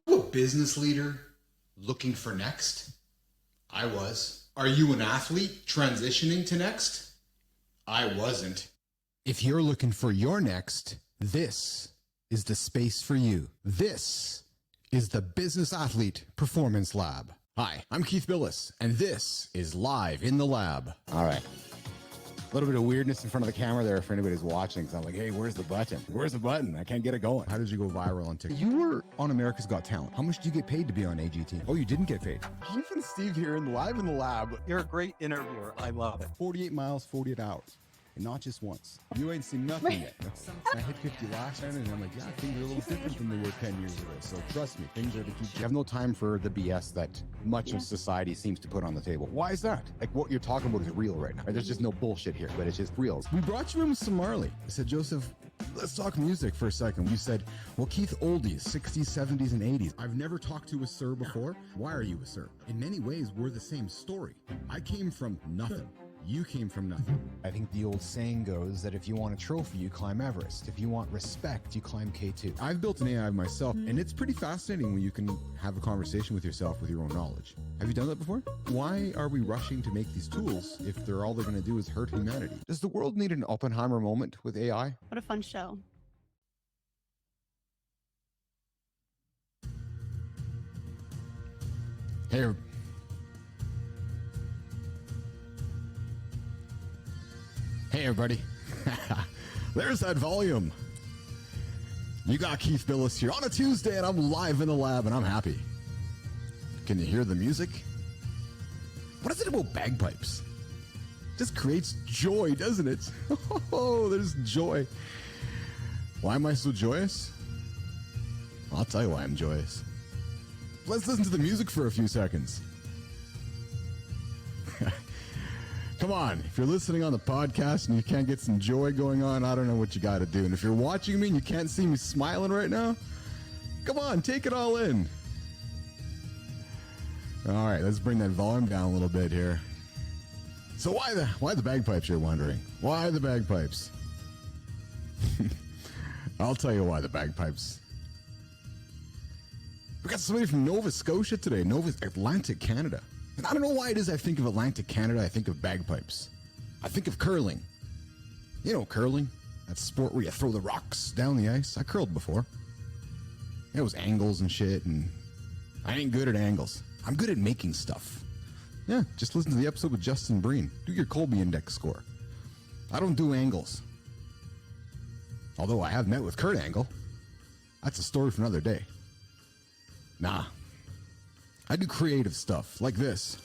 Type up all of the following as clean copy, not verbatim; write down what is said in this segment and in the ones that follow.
you a business leader looking for next? I was. Are you an athlete transitioning to next? I wasn't. If you're looking for your next, this is the space for you. This is the Business Athlete Performance Lab. Hi, I'm Keith Billis, and this is Live in the Lab. All right. A little bit of weirdness in front of the camera there for anybody who's watching. So I'm like, hey, where's the button? Where's the button? I can't get it going. How did you go viral on TikTok? You were on America's Got Talent. How much do you get paid to be on AGT? Oh, you didn't get paid. Keith and Steve here in Live in the Lab. You're a great interviewer. I love it. 48 miles, 48 hours. And not just once. You ain't seen nothing yet. I hit 50 last time, and I'm like, yeah, things are a little different than they were 10 years ago. So trust me, things are to keep. You have no time for the BS that much of society seems to put on the table. Why is that? Like, what you're talking about is real right now. There's just no bullshit here, but it's just real. We brought you in with some Marley. I said, Joseph, let's talk music for a second. You said, well, Keith, oldies, 60s, 70s, and 80s. I've never talked to a sir before. Why are you a sir? In many ways, we're the same story. I came from nothing. You came from nothing. I think the old saying goes that if you want a trophy, you climb Everest. If you want respect, you climb K2. I've built an AI myself, and it's pretty fascinating when you can have a conversation with yourself with your own knowledge. Have you done that before? Why are we rushing to make these tools if all they're going to do is hurt humanity? Does the world need an Oppenheimer moment with AI? What a fun show. Hey, Hey everybody, there's that volume. You got Keith Billis here on a Tuesday and I'm live in the lab and I'm happy. Can you hear the music? What is it about bagpipes? Just creates joy, doesn't it? Oh, there's joy. Why am I so joyous? I'll tell you why I'm joyous. Let's listen to the music for a few seconds. Come on, if you're listening on the podcast and you can't get some joy going on, I don't know what you got to do. And if you're watching me and you can't see me smiling right now, come on, take it all in. All right, let's bring that volume down a little bit here. So why the bagpipes, you're wondering? Why the bagpipes? I'll tell you why the bagpipes. We got somebody from Nova Scotia today, Atlantic Canada. And I don't know why it is I think of Atlantic Canada, I think of bagpipes. I think of curling. You know curling? That sport where you throw the rocks down the ice. I curled before. It was angles and shit, and I ain't good at angles. I'm good at making stuff. Yeah, just listen to the episode with Justin Breen. Do your Colby Index score. I don't do angles. Although I have met with Kurt Angle. That's a story for another day. Nah. I do creative stuff, like this.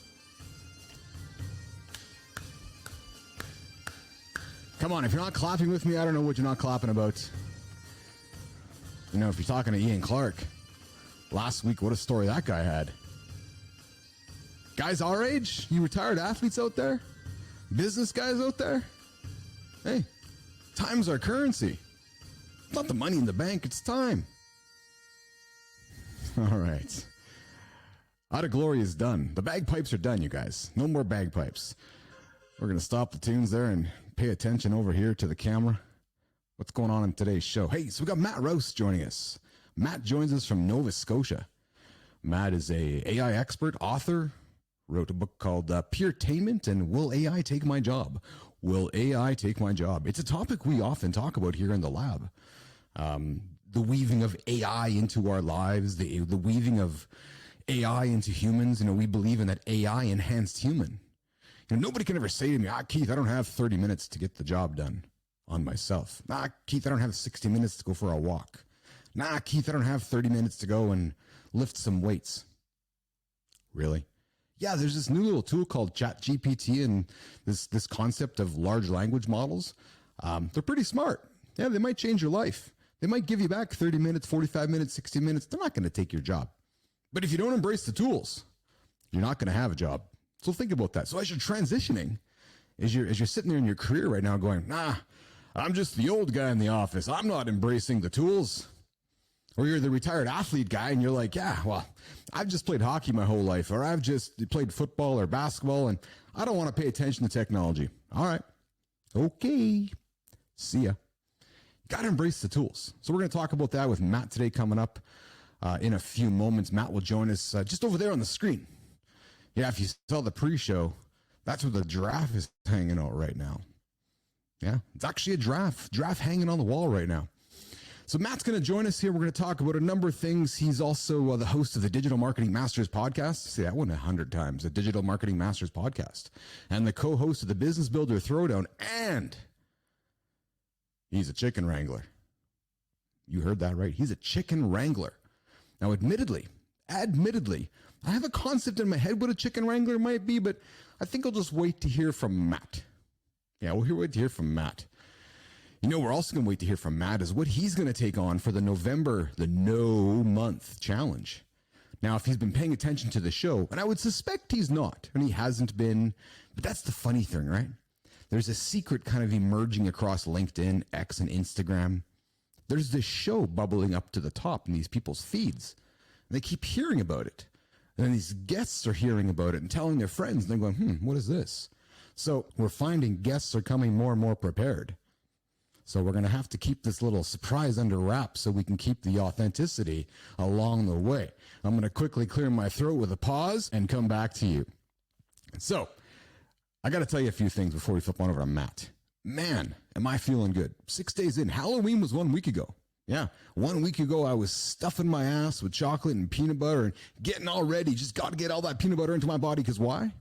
Come on, if you're not clapping with me, I don't know what you're not clapping about. You know, if you're talking to Ian Clark, last week, what a story that guy had. Guys our age, you retired athletes out there, business guys out there, hey, time's our currency. It's not the money in the bank, it's time. All right. Out of Glory is done. The bagpipes are done, you guys. No more bagpipes. We're going to stop the tunes there and pay attention over here to the camera. What's going on in today's show? Hey, so we got Matt Rouse joining us. Matt joins us from Nova Scotia. Matt is a AI expert, author, wrote a book called Peertainment and Will AI Take My Job? Will AI Take My Job? It's a topic we often talk about here in the lab. The weaving of AI into our lives, the weaving of AI into humans. You know, we believe in that AI enhanced human. You know, nobody can ever say to me, Keith, I don't have 30 minutes to get the job done on myself. Keith, I don't have 60 minutes to go for a walk. Keith, I don't have 30 minutes to go and lift some weights. Really? Yeah, there's this new little tool called ChatGPT and this concept of large language models. They're pretty smart. Yeah, they might change your life. They might give you back 30 minutes, 45 minutes, 60 minutes. They're not going to take your job. But if you don't embrace the tools, you're not going to have a job. So think about that. So as you're transitioning, as you're sitting there in your career right now going, I'm just the old guy in the office. I'm not embracing the tools. Or you're the retired athlete guy and you're like, yeah, well, I've just played hockey my whole life, or I've just played football or basketball and I don't want to pay attention to technology. All right. Okay. See ya. Got to embrace the tools. So we're going to talk about that with Matt today coming up. in a few moments. Matt will join us just over there on the screen. Yeah, if you saw the pre-show, that's where the giraffe is hanging out right now. Yeah, it's actually a giraffe hanging on the wall right now. So Matt's going to join us here. We're going to talk about a number of things. He's also the host of the Digital Marketing Masters podcast. Say that one 100 times, the Digital Marketing Masters podcast. And the co-host of the Business Builder Throwdown. And he's a chicken wrangler. You heard that right. He's a chicken wrangler. Now, admittedly, I have a concept in my head what a chicken wrangler might be, but I think I'll just wait to hear from Matt. Yeah, we'll wait to hear from Matt. You know, we're also going to wait to hear from Matt is what he's going to take on for the November, the No Month Challenge. Now, if he's been paying attention to the show, and I would suspect he's not, and he hasn't been, but that's the funny thing, right? There's a secret kind of emerging across LinkedIn, X, and Instagram. There's this show bubbling up to the top in these people's feeds. And they keep hearing about it. And then these guests are hearing about it and telling their friends, and they're going, what is this? So we're finding guests are coming more and more prepared. So we're going to have to keep this little surprise under wraps so we can keep the authenticity along the way. I'm going to quickly clear my throat with a pause and come back to you. So I got to tell you a few things before we flip on over to Matt. Man, am I feeling good. 6 days in. Halloween was 1 week ago. Yeah, 1 week ago, I was stuffing my ass with chocolate and peanut butter and getting all ready. Just got to get all that peanut butter into my body. Because why?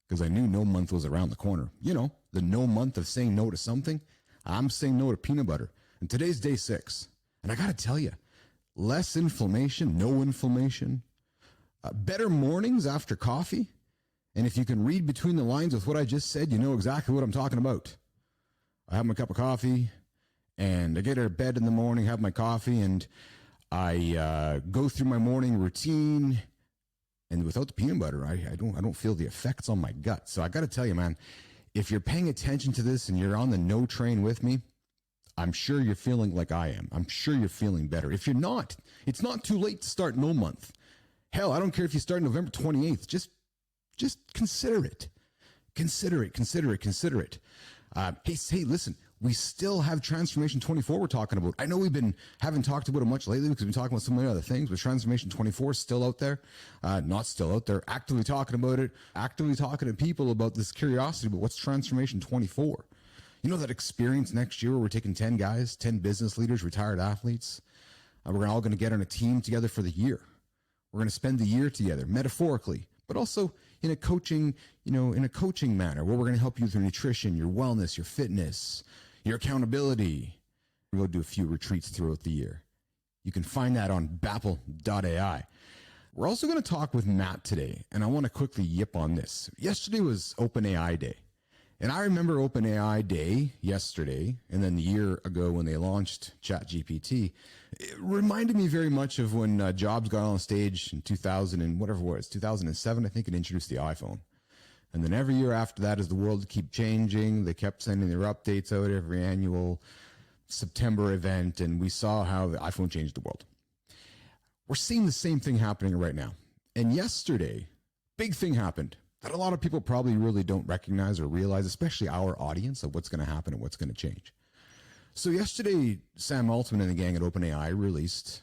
Because I knew no month was around the corner. You know, the no month of saying no to something. I'm saying no to peanut butter. And today's day 6. And I got to tell you, less inflammation, no inflammation, better mornings after coffee. And if you can read between the lines with what I just said, you know exactly what I'm talking about. I have my cup of coffee and I get out of bed in the morning, have my coffee, and I go through my morning routine. And without the peanut butter, I don't feel the effects on my gut. So I got to tell you, man, if you're paying attention to this and you're on the no train with me, I'm sure you're feeling like I am. I'm sure you're feeling better. If you're not, it's not too late to start no month. Hell, I don't care if you start November 28th. Just consider it. Consider it. Hey, listen, we still have Transformation 24 we're talking about. I know haven't talked about it much lately because we've been talking about so many other things, but Transformation 24 is still out there. Not still out there, actively talking about it, actively talking to people about this curiosity about what's Transformation 24. You know that experience next year where we're taking 10 guys, 10 business leaders, retired athletes. We're all going to get on a team together for the year. We're going to spend the year together, metaphorically, but also in a coaching manner where we're going to help you with your nutrition, your wellness, your fitness, your accountability. We're going to do a few retreats throughout the year. You can find that on bappel.ai. We're also going to talk with Matt today, and I want to quickly yip on this. Yesterday was OpenAI Day. And I remember OpenAI Day yesterday, and then the year ago when they launched ChatGPT. It reminded me very much of when Jobs got on stage in 2007, I think, and introduced the iPhone. And then every year after that, as the world kept changing, they kept sending their updates out every annual September event, and we saw how the iPhone changed the world. We're seeing the same thing happening right now. And yesterday, big thing happened that a lot of people probably really don't recognize or realize, especially our audience, of what's going to happen and what's going to change. So yesterday, Sam Altman and the gang at OpenAI released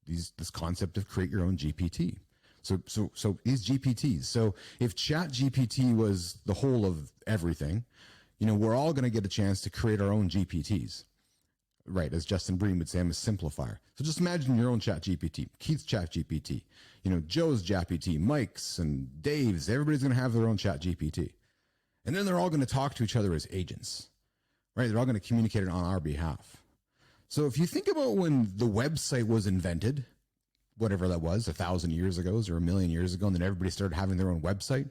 this concept of create your own GPT. So these GPTs. So if ChatGPT was the whole of everything, we're all going to get a chance to create our own GPTs. Right, as Justin Breen would say, I'm a simplifier. So just imagine your own ChatGPT, Keith's ChatGPT, Joe's ChatGPT, Mike's and Dave's. Everybody's going to have their own ChatGPT. And then they're all going to talk to each other as agents, right? They're all going to communicate it on our behalf. So if you think about when the website was invented, whatever that was, 1,000 years ago or 1,000,000 years ago, and then everybody started having their own website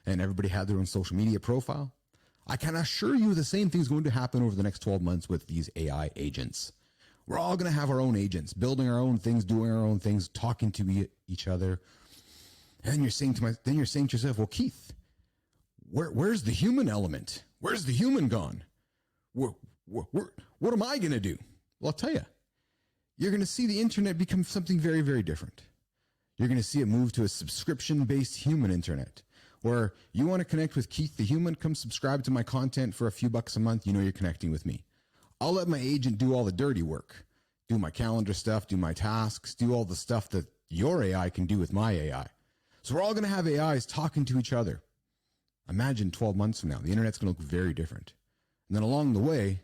and everybody had their own social media profile, I can assure you the same thing is going to happen over the next 12 months with these AI agents. We're all going to have our own agents, building our own things, doing our own things, talking to each other. And then you're saying to yourself, well, Keith, where's the human element? Where's the human gone? What am I going to do? Well, I'll tell you, you're going to see the internet become something very, very different. You're going to see it move to a subscription-based human internet, where you want to connect with Keith the human, come subscribe to my content for a few bucks a month. You're connecting with me. I'll let my agent do all the dirty work. do my calendar stuff, do my tasks, do all the stuff that your AI can do with my AI. So we're all going to have AIs talking to each other. Imagine 12 months from now, the internet's going to look very different. And then along the way,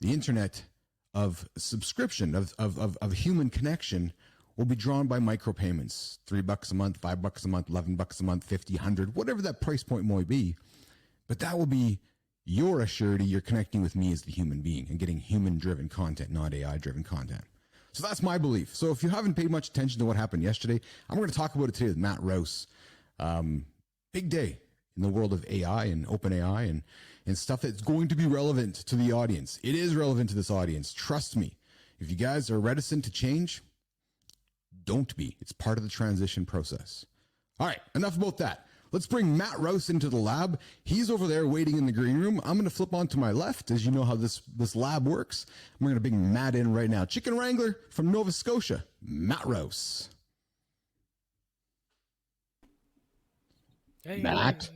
the internet of subscription, of human connection, will be drawn by micropayments. $3 a month, $5 a month, $11 a month, 50, 100, whatever that price point might be. But that will be your assurity you're connecting with me as the human being and getting human-driven content, not AI-driven content. So that's my belief. So if you haven't paid much attention to what happened yesterday, I'm going to talk about it today with Matt Rouse. Big day in the world of AI and open AI and stuff that's going to be relevant to the audience. It is relevant to this audience. Trust me. If you guys are reticent to change, don't be. It's part of the transition process. All right, enough about that. Let's bring Matt Rouse into the lab. He's over there waiting in the green room. I'm going to flip on to my left, as you know how this lab works. I'm going to bring Matt in right now. Chicken Wrangler from Nova Scotia, Matt Rouse. Hey, Matt.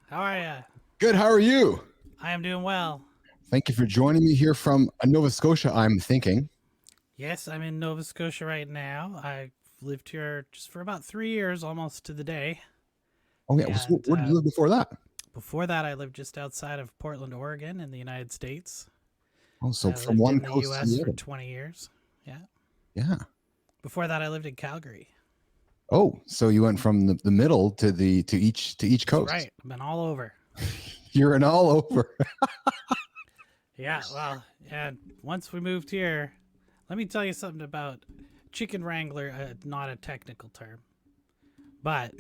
how are you? Good, how are you? I am doing well. Thank you for joining me here from Nova Scotia, I'm thinking. Yes, I'm in Nova Scotia right now. I've lived here just for about 3 years, almost to the day. Oh, yeah. So where did you live before that? Before that, I lived just outside of Portland, Oregon, in the United States. Oh, so I from lived one in the coast U.S. to the for other. 20 years. Yeah. Yeah. Before that, I lived in Calgary. Oh, so you went from the middle to each That's coast. right. I've been all over. You're an all over. Yeah, well, and once we moved here, let me tell you something about chicken wrangler, not a technical term, but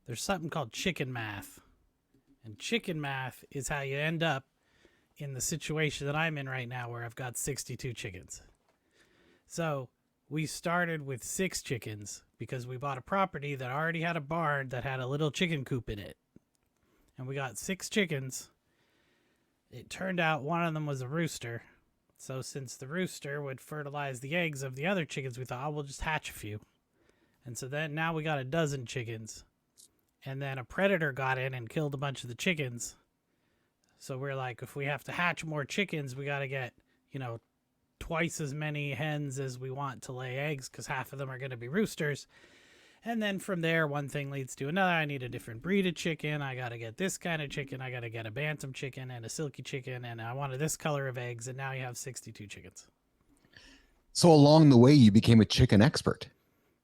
there's something called chicken math. And chicken math is how you end up in the situation that I'm in right now where I've got 62 chickens. So we started with 6 chickens because we bought a property that already had a barn that had a little chicken coop in it. And we got 6 chickens. It turned out one of them was a rooster. So since the rooster would fertilize the eggs of the other chickens, we thought, oh, we'll just hatch a few. And so then now we got a dozen chickens. And then a predator got in and killed a bunch of the chickens. So we're like, if we have to hatch more chickens, we got to get, twice as many hens as we want to lay eggs because half of them are going to be roosters. And then from there, one thing leads to another. I need a different breed of chicken. I got to get this kind of chicken. I got to get a bantam chicken and a silky chicken. And I wanted this color of eggs. And now you have 62 chickens. So along the way, you became a chicken expert.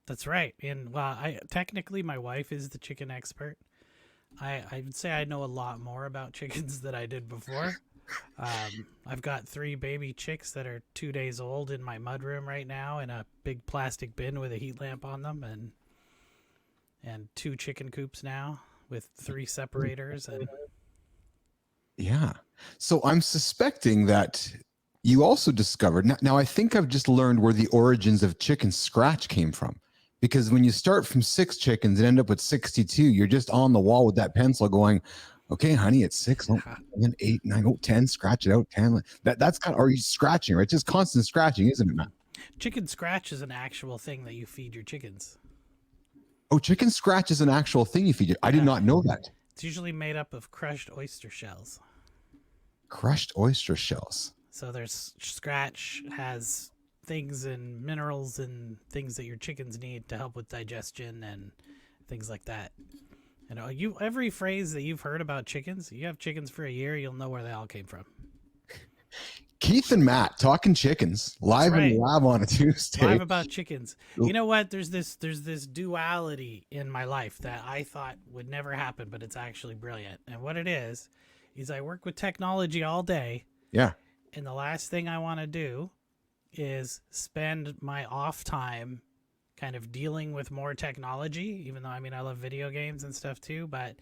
That's right. And technically, my wife is the chicken expert. I would say I know a lot more about chickens than I did before. I've got 3 baby chicks that are 2 days old in my mudroom right now in a big plastic bin with a heat lamp on them, and 2 chicken coops now with 3 separators. And yeah. So I'm suspecting that you also discovered, now I think I've just learned where the origins of chicken scratch came from. Because when you start from 6 chickens and end up with 62, you're just on the wall with that pencil going, okay, honey, it's 6, 7, 8, 9, 10, scratch it out, 10. That's kind of, are you scratching, right? Just constant scratching, isn't it, Matt? chicken scratch is an actual thing that you feed your chickens. Oh, chicken scratch is an actual thing you feed you. I did not know that. It's usually made up of crushed oyster shells. Crushed oyster shells. So there's scratch has things and minerals and things that your chickens need to help with digestion and things like that. Every phrase that you've heard about chickens, you have chickens for a year, you'll know where they all came from. Keith and Matt talking chickens live in the lab on a Tuesday. Live about chickens. You know what? There's this duality in my life that I thought would never happen, but it's actually brilliant. And what it is I work with technology all day. Yeah. And the last thing I want to do is spend my off time kind of dealing with more technology, even though, I love video games and stuff too, but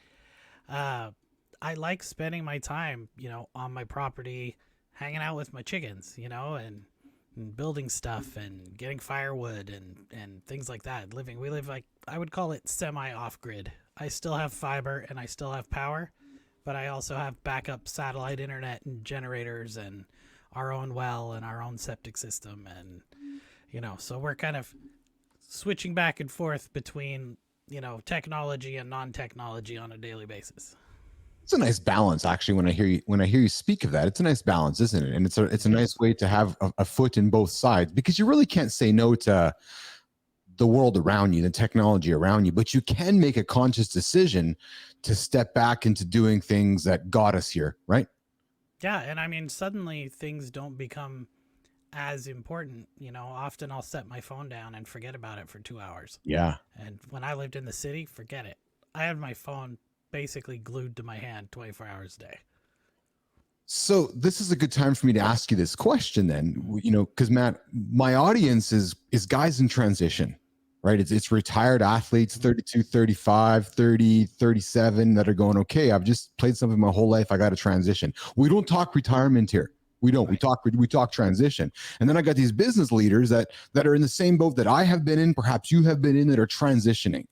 I like spending my time, on my property, hanging out with my chickens, and building stuff and getting firewood and things like that. We live like, I would call it semi off grid. I still have fiber and I still have power, but I also have backup satellite internet and generators and our own well and our own septic system. And, so we're kind of switching back and forth between, technology and non-technology on a daily basis. It's a nice balance, actually. When I hear you speak of that, it's a nice balance, isn't it? And it's a nice way to have a foot in both sides, because you really can't say no to the world around you, the technology around you, but you can make a conscious decision to step back into doing things that got us here, right? Yeah, and I mean, suddenly things don't become as important. Often I'll set my phone down and forget about it for 2 hours. Yeah. And when I lived in the city, forget it. I had my phone basically glued to my hand 24 hours a day. So this is a good time for me to ask you this question then, because Matt, my audience is guys in transition, right? It's retired athletes, 32, 35, 30, 37 that are going, okay, I've just played something my whole life. I got to transition. We don't talk retirement here. We don't. Right. We talk transition. And then I got these business leaders that are in the same boat that I have been in, perhaps you have been in, that are transitioning.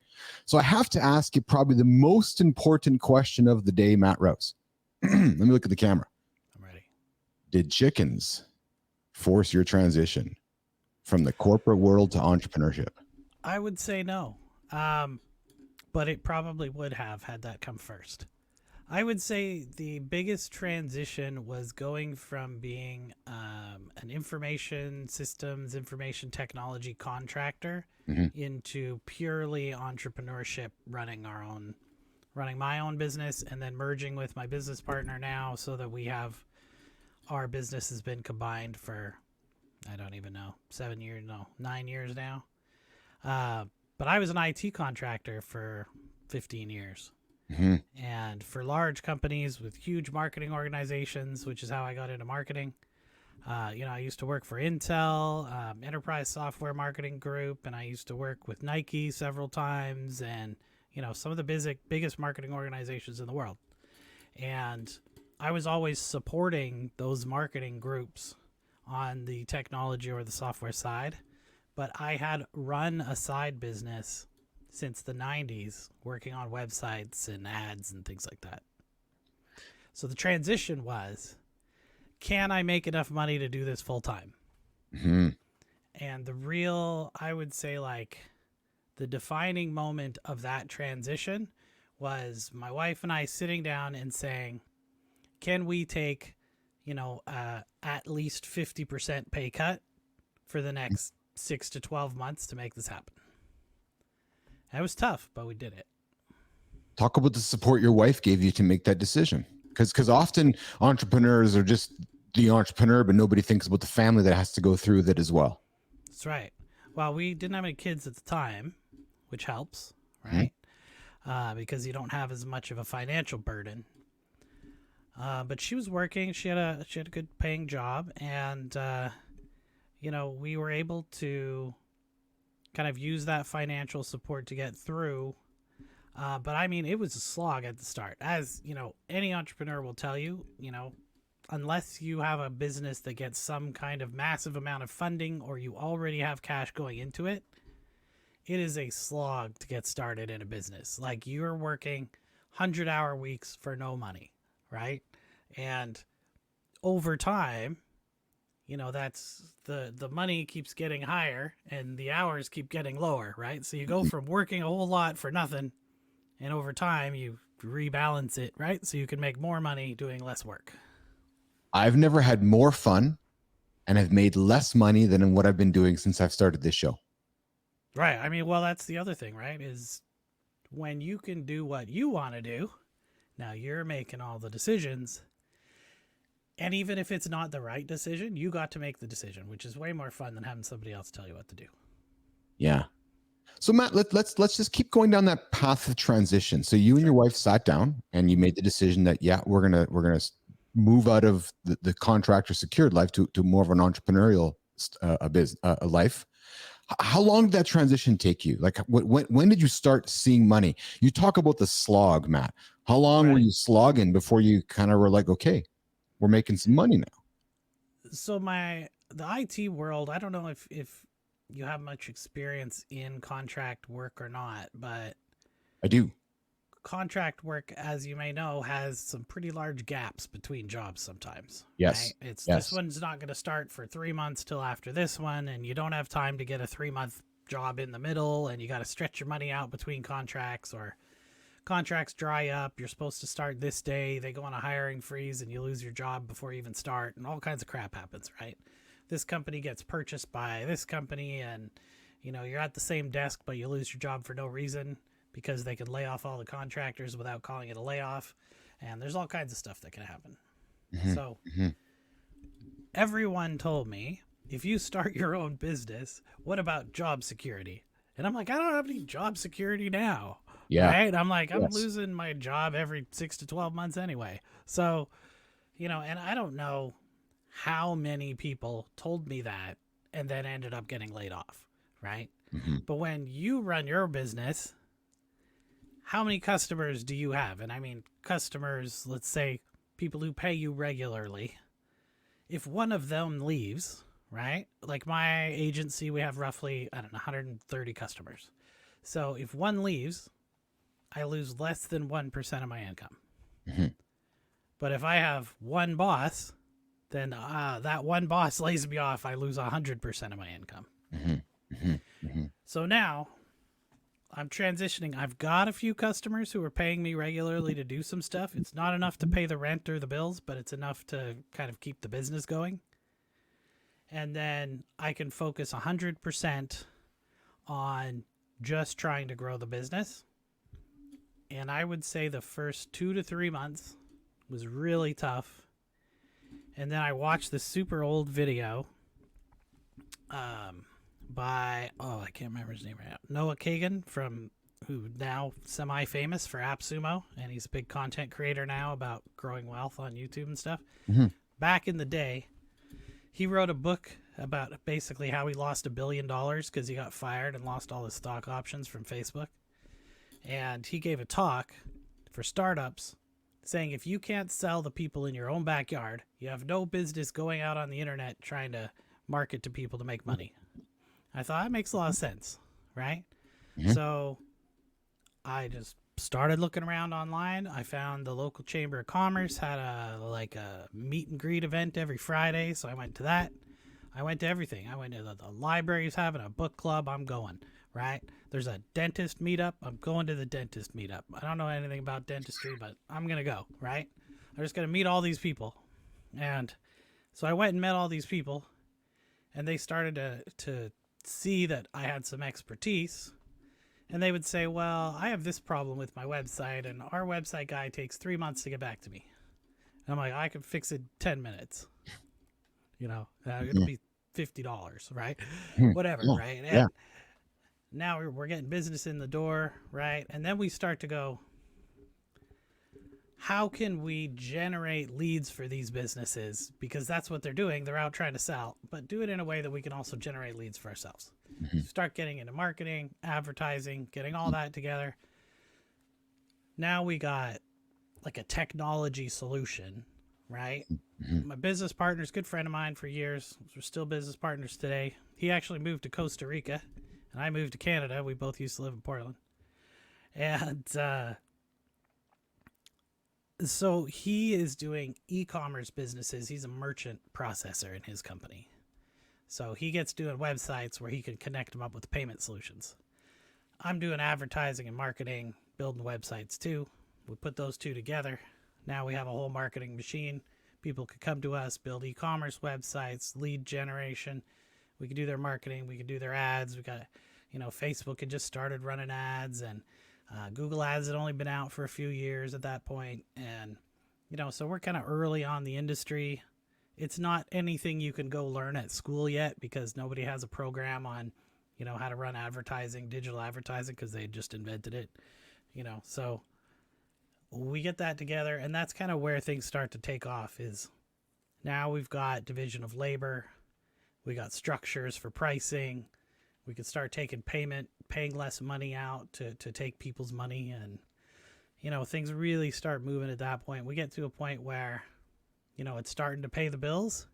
So I have to ask you probably the most important question of the day, Matt Rouse. Let me look at the camera. I'm ready. Did chickens force your transition from the corporate world to entrepreneurship? I would say no. But it probably would have had that come first. I would say the biggest transition was going from being an information systems, information technology contractor into purely entrepreneurship, running my own business, and then merging with my business partner now, so that our business has been combined for, I don't even know, 9 years now. But I was an IT contractor for 15 years. And for large companies with huge marketing organizations, which is how I got into marketing. I used to work for Intel, Enterprise Software Marketing Group, and I used to work with Nike several times, and some of the biggest marketing organizations in the world. And I was always supporting those marketing groups on the technology or the software side, but I had run a side business since the 90s, working on websites and ads and things like that. So the transition was, can I make enough money to do this full time? And the real, I would say, like, the defining moment of that transition was my wife and I sitting down and saying, can we take, at least 50% pay cut for the next 6 to 12 months to make this happen? It was tough, but we did it. Talk about the support your wife gave you to make that decision. Because often entrepreneurs are just the entrepreneur, but nobody thinks about the family that has to go through that as well. That's right. Well, we didn't have any kids at the time, which helps, right? Because you don't have as much of a financial burden. But she was working. She had a good paying job, and we were able to kind of use that financial support to get through. But I mean, it was a slog at the start. As any entrepreneur will tell you, unless you have a business that gets some kind of massive amount of funding, or you already have cash going into it, it is a slog to get started in a business. Like, you're working 100-hour weeks for no money, right? And over time, that's the money keeps getting higher and the hours keep getting lower, right? So you go from working a whole lot for nothing, and over time you rebalance it, right? So you can make more money doing less work. I've never had more fun and have made less money than in what I've been doing since I've started this show. Right. I mean, well, that's the other thing, right? Is when you can do what you want to do, now you're making all the decisions. And even if it's not the right decision, you got to make the decision, which is way more fun than having somebody else tell you what to do. Yeah. So Matt, let's just keep going down that path of transition. So you and your wife sat down and you made the decision that, yeah, we're gonna move out of the contractor secured life to more of an entrepreneurial life. How long did that transition take you? Like, when did you start seeing money? You talk about the slog, Matt. How long were you slogging before you kind of were like, okay, we're making some money now? So the IT world, I don't know if you have much experience in contract work or not, but I do. Contract work, as you may know, has some pretty large gaps between jobs sometimes. Yes. Right? This one's not going to start for 3 months till after this one, and you don't have time to get a 3-month job in the middle, and you got to stretch your money out between contracts, or contracts dry up. You're supposed to start this day. They go on a hiring freeze and you lose your job before you even start, and all kinds of crap happens, right? This company gets purchased by this company, and you're at the same desk, but you lose your job for no reason because they could lay off all the contractors without calling it a layoff. And there's all kinds of stuff that can happen. So everyone told me, if you start your own business, what about job security? And I'm like, I don't have any job security now. Yeah. Right? I'm like, I'm losing my job every 6 to 12 months anyway. So, and I don't know how many people told me that and then ended up getting laid off, right? But when you run your business, how many customers do you have? And I mean, customers, let's say people who pay you regularly. If one of them leaves, right? Like my agency, we have roughly, 130 customers. So if one leaves, I lose less than 1% of my income. But if I have one boss, then that one boss lays me off, I lose 100% of my income. So now I'm transitioning. I've got a few customers who are paying me regularly to do some stuff. It's not enough to pay the rent or the bills, but it's enough to kind of keep the business going. And then I can focus 100% on just trying to grow the business. And I would say the first 2 to 3 months was really tough. And then I watched this super old video by, I can't remember his name right now, Noah Kagan, who now semi-famous for AppSumo, and he's a big content creator now about growing wealth on YouTube and stuff. Back in the day, he wrote a book about basically how he lost $1 billion because he got fired and lost all his stock options from Facebook. And he gave a talk for startups saying if you can't sell the people in your own backyard, you have no business going out on the internet trying to market to people to make money. I thought that makes a lot of sense, right? So I just started looking around online. I found the local Chamber of Commerce had a meet and greet event every Friday, so I went to that. I went to everything. I went to the libraries having a book club. I'm going, right? There's a dentist meetup. I'm going to the dentist meetup. I don't know anything about dentistry, but I'm going to go, right? I'm just going to meet all these people. And so I went and met all these people, and they started to see that I had some expertise. And they would say, well, I have this problem with my website, and our website guy takes 3 months to get back to me. And I'm like, I can fix it in 10 minutes. It'll be $50, right? Whatever, right? And now we're getting business in the door, right? And then we start to go, how can we generate leads for these businesses? Because that's what they're doing. They're out trying to sell, but do it in a way that we can also generate leads for ourselves. Start getting into marketing, advertising, getting all that together. Now we got like a technology solution, right? My business partner is a good friend of mine for years. We're still business partners today. He actually moved to Costa Rica, and I moved to Canada. We both used to live in Portland. And so he is doing e-commerce businesses. He's a merchant processor in his company. So he gets doing websites where he can connect them up with payment solutions. I'm doing advertising and marketing, building websites too. We put those two together. Now we have a whole marketing machine. People could come to us, build e-commerce websites, lead generation. We could do their marketing. We could do their ads. We got, Facebook had just started running ads, and Google Ads had only been out for a few years at that point. And, so we're kind of early on the industry. It's not anything you can go learn at school yet because nobody has a program on, how to run advertising, digital advertising, because they just invented it, so we get that together, and that's kind of where things start to take off. Is now we've got division of labor, we got structures for pricing, we can start taking paying less money out to take people's money, and things really start moving at that point. We get to a point where it's starting to pay the bills.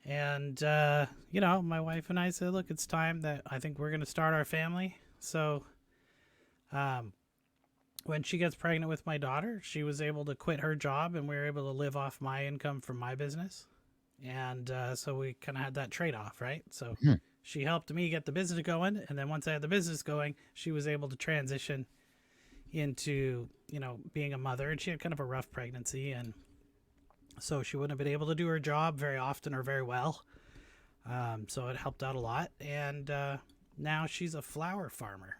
And my wife and I said, look, it's time that I think we're going to start our family. So when she gets pregnant with my daughter, she was able to quit her job, and we were able to live off my income from my business. And so we kind of had that trade-off, right? So she helped me get the business going, and then once I had the business going, she was able to transition, into, you know, being a mother, and she had kind of a rough pregnancy, and so she wouldn't have been able to do her job very often or very well. So it helped out a lot, and now she's a flower farmer.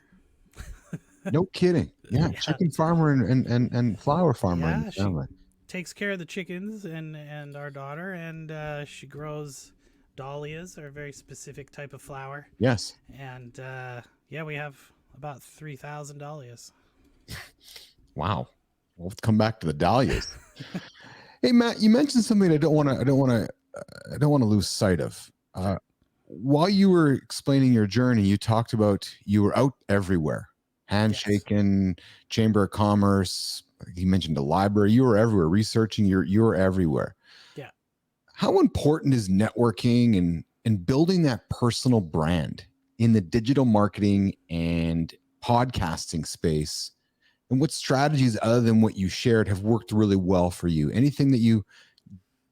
No kidding. Yeah, Yeah. chicken farmer and flower farmer in Yeah, the she family. takes care of the chickens and our daughter, and she grows dahlias, are a very specific type of flower. Yes. And yeah, we have about 3,000 dahlias. Wow. We'll have to come back to the dahlias. Hey, Matt, you mentioned something I don't want to lose sight of. While you were explaining your journey, you talked about you were out everywhere, handshaking, Chamber of Commerce. You mentioned a library. You were everywhere, researching. You were everywhere. Yeah. How important is networking and building that personal brand in the digital marketing and podcasting space? And what strategies other than what you shared have worked really well for you? Anything that you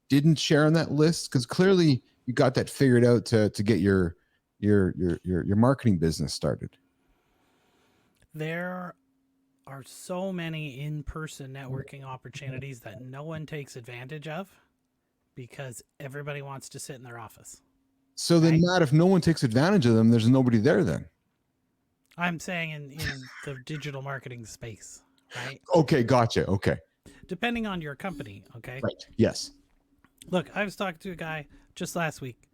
didn't share on that list? Because clearly you got that figured out to get your marketing business started. There are so many in-person networking opportunities that no one takes advantage of because everybody wants to sit in their office. So then, Matt, if no one takes advantage of them, there's nobody there then. I'm saying in the digital marketing space, right? Okay, gotcha. Okay. Depending on your company, okay? Right. Yes. Look, I was talking to a guy just last week.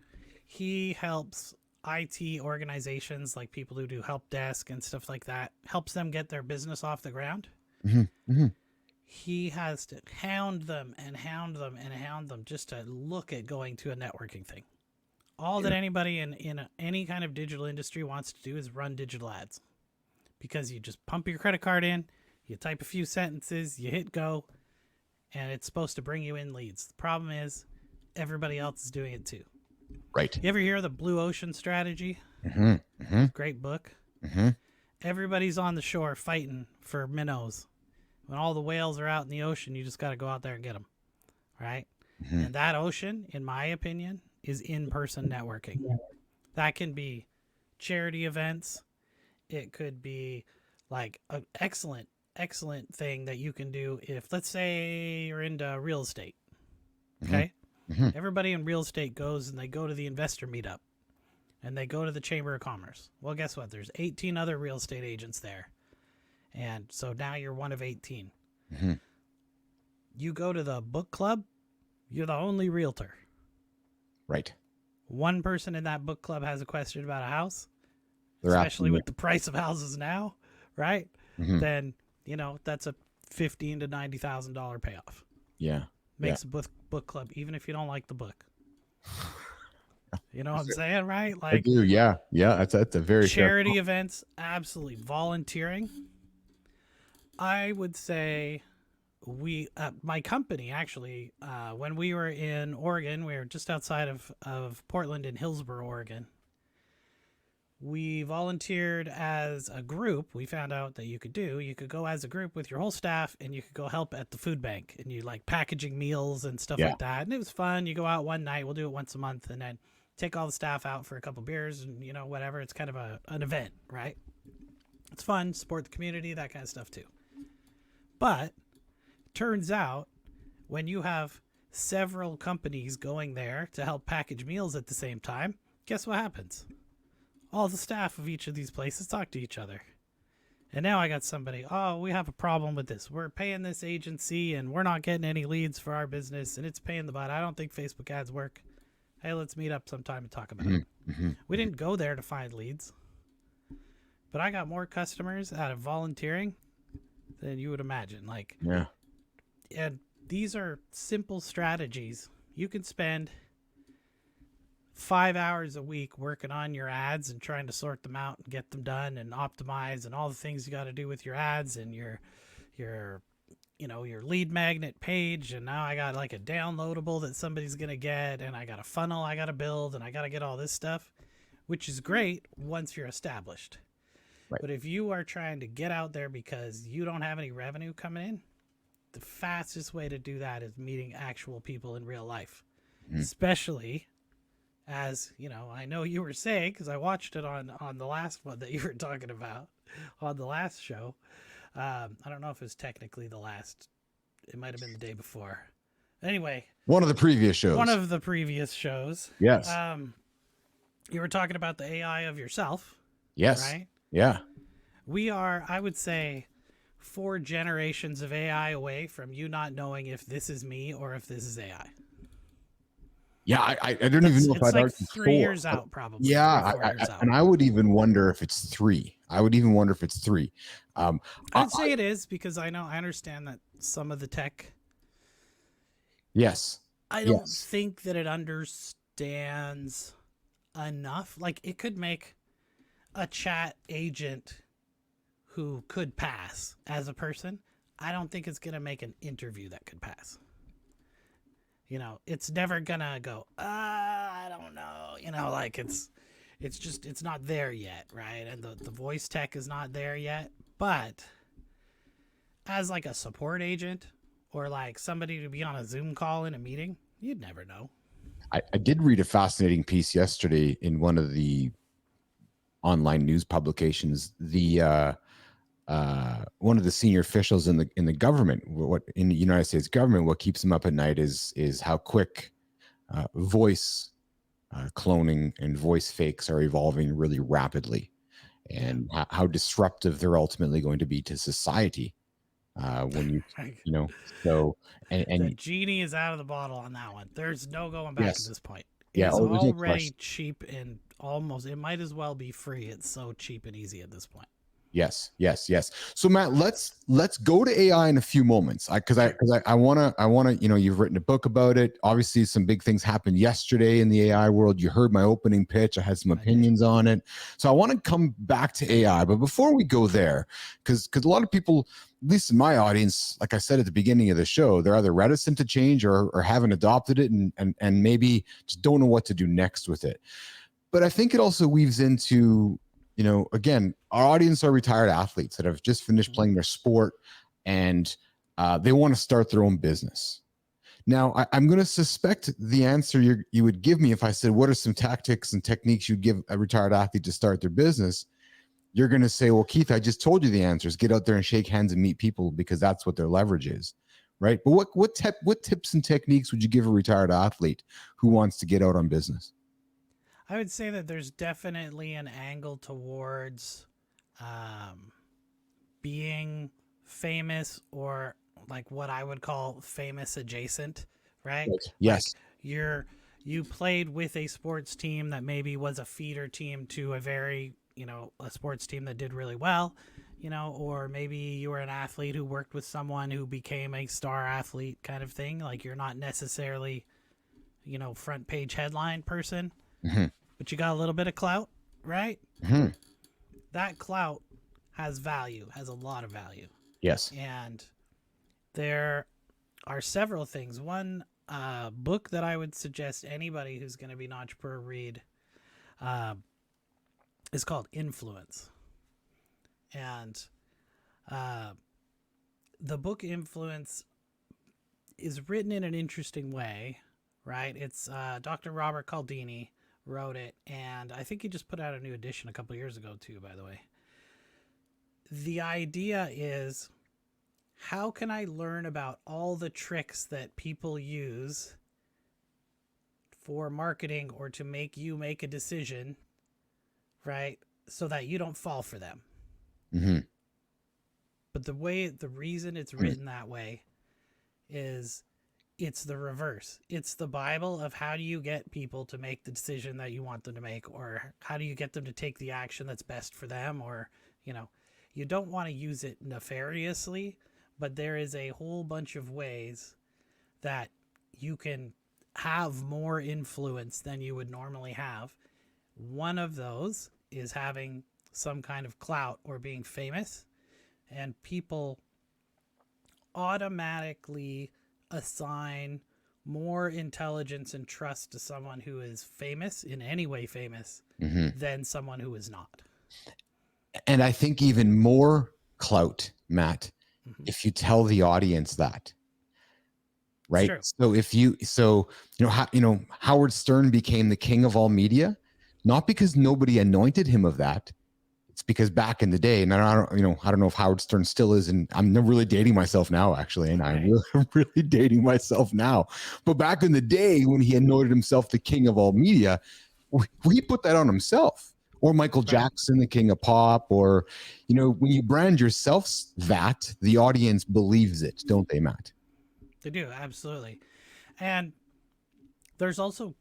He helps IT organizations, like people who do help desk and stuff like that, helps them get their business off the ground. Mm-hmm. Mm-hmm. He has to hound them and hound them and hound them just to look at going to a networking thing. All that anybody in any kind of digital industry wants to do is run digital ads, because you just pump your credit card in, you type a few sentences, you hit go, and it's supposed to bring you in leads. The problem is everybody else is doing it too. Right. You ever hear of the Blue Ocean Strategy? Mm-hmm. Mm-hmm. Great book. Mm-hmm. Everybody's on the shore fighting for minnows. When all the whales are out in the ocean, you just got to go out there and get them. Right? Mm-hmm. And that ocean, in my opinion, is in-person networking. That can be charity events. It could be like an excellent thing that you can do if, let's say, you're into real estate. Okay? Mm-hmm. Everybody in real estate goes and they go to the investor meetup and they go to the Chamber of Commerce. Well, guess what? There's 18 other real estate agents there. And so now you're one of 18. Mm-hmm. You go to the book club, you're the only realtor. Right. One person in that book club has a question about a house, They're especially with the price of houses now, right? Mm-hmm. Then, you know, that's a $15,000 to $90,000 payoff. Yeah. Makes a book club, even if you don't like the book. You know what I'm saying, right? I Like, do. Yeah. Yeah. That's a very charity events, absolutely. Volunteering. I would say my company, actually, when we were in Oregon, we were just outside of Portland in Hillsboro, Oregon. We volunteered as a group. We found out that you could go as a group with your whole staff, and you could go help at the food bank, and you like packaging meals and stuff like that. And it was fun. You go out one night, we'll do it once a month, and then take all the staff out for a couple beers and, you know, whatever. It's kind of an event, right? It's fun, support the community, that kind of stuff too. But turns out when you have several companies going there to help package meals at the same time, guess what happens? All the staff of each of these places talk to each other. And now I got somebody, oh, we have a problem with this. We're paying this agency and we're not getting any leads for our business and it's paying the butt. I don't think Facebook ads work. Hey, let's meet up sometime and talk about it. Mm-hmm. We didn't go there to find leads. But I got more customers out of volunteering than you would imagine. Like, yeah. And these are simple strategies. You can spend 5 hours a week working on your ads and trying to sort them out and get them done and optimize and all the things you got to do with your ads and your lead magnet page. And now I got like a downloadable that somebody's going to get, and I got a funnel I got to build, and I got to get all this stuff, which is great once you're established. Right. But if you are trying to get out there because you don't have any revenue coming in, the fastest way to do that is meeting actual people in real life, especially as, you know, I know you were saying, because I watched it on the last one that you were talking about on the last show, I don't know if it was technically the last. It might have been the day before. Anyway, One of the previous shows. one of the previous shows. Yes. You were talking about the AI of yourself, Yes. right? Yeah. We are, I would say, 4 generations of AI away from you not knowing if this is me or if this is AI. Yeah, I don't even know if It's I'd like argue 3 4. years out, probably. Yeah, 3 or 4 years out. and I would even wonder if it's 3. I would even wonder if it's 3. I'd say it is because I understand that some of the tech. Yes. I don't think that it understands enough. Like, it could make a chat agent who could pass as a person. I don't think it's going to make an interview that could pass. You know, it's never going to go, I don't know. You know, like it's not there yet, right? And the voice tech is not there yet. But as like a support agent or like somebody to be on a Zoom call in a meeting, you'd never know. I did read a fascinating piece yesterday in one of the online news publications. The one of the senior officials in the government, what in the United States government, what keeps them up at night is how quick voice cloning and voice fakes are evolving really rapidly, and how disruptive they're ultimately going to be to society. When you know, so and the genie is out of the bottle on that one. There's no going back at this point. Yeah, It's there's no already question. cheap and almost, it might as well be free. It's so cheap and easy at this point. Yes. So Matt, let's go to AI in a few moments. Because I wanna, you know, you've written a book about it. Obviously, some big things happened yesterday in the AI world. You heard my opening pitch. I had some opinions on it. So I want to come back to AI. But before we go there, because a lot of people, at least in my audience, like I said at the beginning of the show, they're either reticent to change or haven't adopted it and maybe just don't know what to do next with it. But I think it also weaves into, you know, again, our audience are retired athletes that have just finished playing their sport and they want to start their own business. Now, I'm going to suspect the answer you would give me if I said, what are some tactics and techniques you'd give a retired athlete to start their business? You're going to say, well, Keith, I just told you the answers. Get out there and shake hands and meet people because that's what their leverage is, right? But what tips and techniques would you give a retired athlete who wants to get out on business? I would say that there's definitely an angle towards being famous, or like what I would call famous adjacent, right? Yes. Like you played with a sports team that maybe was a feeder team to a very, you know, a sports team that did really well, you know, or maybe you were an athlete who worked with someone who became a star athlete kind of thing. Like, you're not necessarily, you know, front page headline person. Mm-hmm. But you got a little bit of clout, right? Mm-hmm. That clout has value, has a lot of value. Yes. And there are several things. One book that I would suggest anybody who's going to be an entrepreneur read is called Influence. And the book Influence is written in an interesting way, right? It's Dr. Robert Cialdini wrote it, and I think he just put out a new edition a couple years ago too, by the way. The idea is, how can I learn about all the tricks that people use for marketing or to make you make a decision, right? So that you don't fall for them. Mm-hmm. But the reason it's written that way is it's the reverse. It's the Bible of how do you get people to make the decision that you want them to make, or how do you get them to take the action that's best for them, or, you know, you don't want to use it nefariously, but there is a whole bunch of ways that you can have more influence than you would normally have. One of those is having some kind of clout or being famous, and people automatically assign more intelligence and trust to someone who is famous, in any way famous, than someone who is not. And I think even more clout, Matt, if you tell the audience that, right? So Howard Stern became the king of all media, not because nobody anointed him of that. It's because back in the day, and I don't know if Howard Stern still is, and I'm really dating myself now, actually, and I'm really dating myself now. But back in the day when he anointed himself the king of all media, he put that on himself. Or Michael Jackson, the king of pop, or, when you brand yourself that, the audience believes it, don't they, Matt? They do, absolutely. And there's also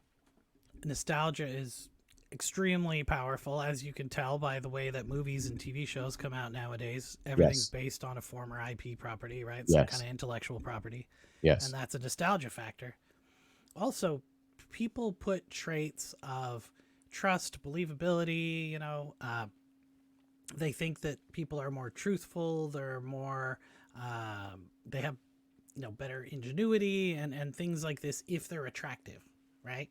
nostalgia is extremely powerful, as you can tell by the way that movies and TV shows come out nowadays. Everything's based on a former IP property, right? Some kind of intellectual property. Yes. And that's a nostalgia factor. Also, people put traits of trust, believability, they think that people are more truthful, they're more, they have, better ingenuity and things like this if they're attractive, right?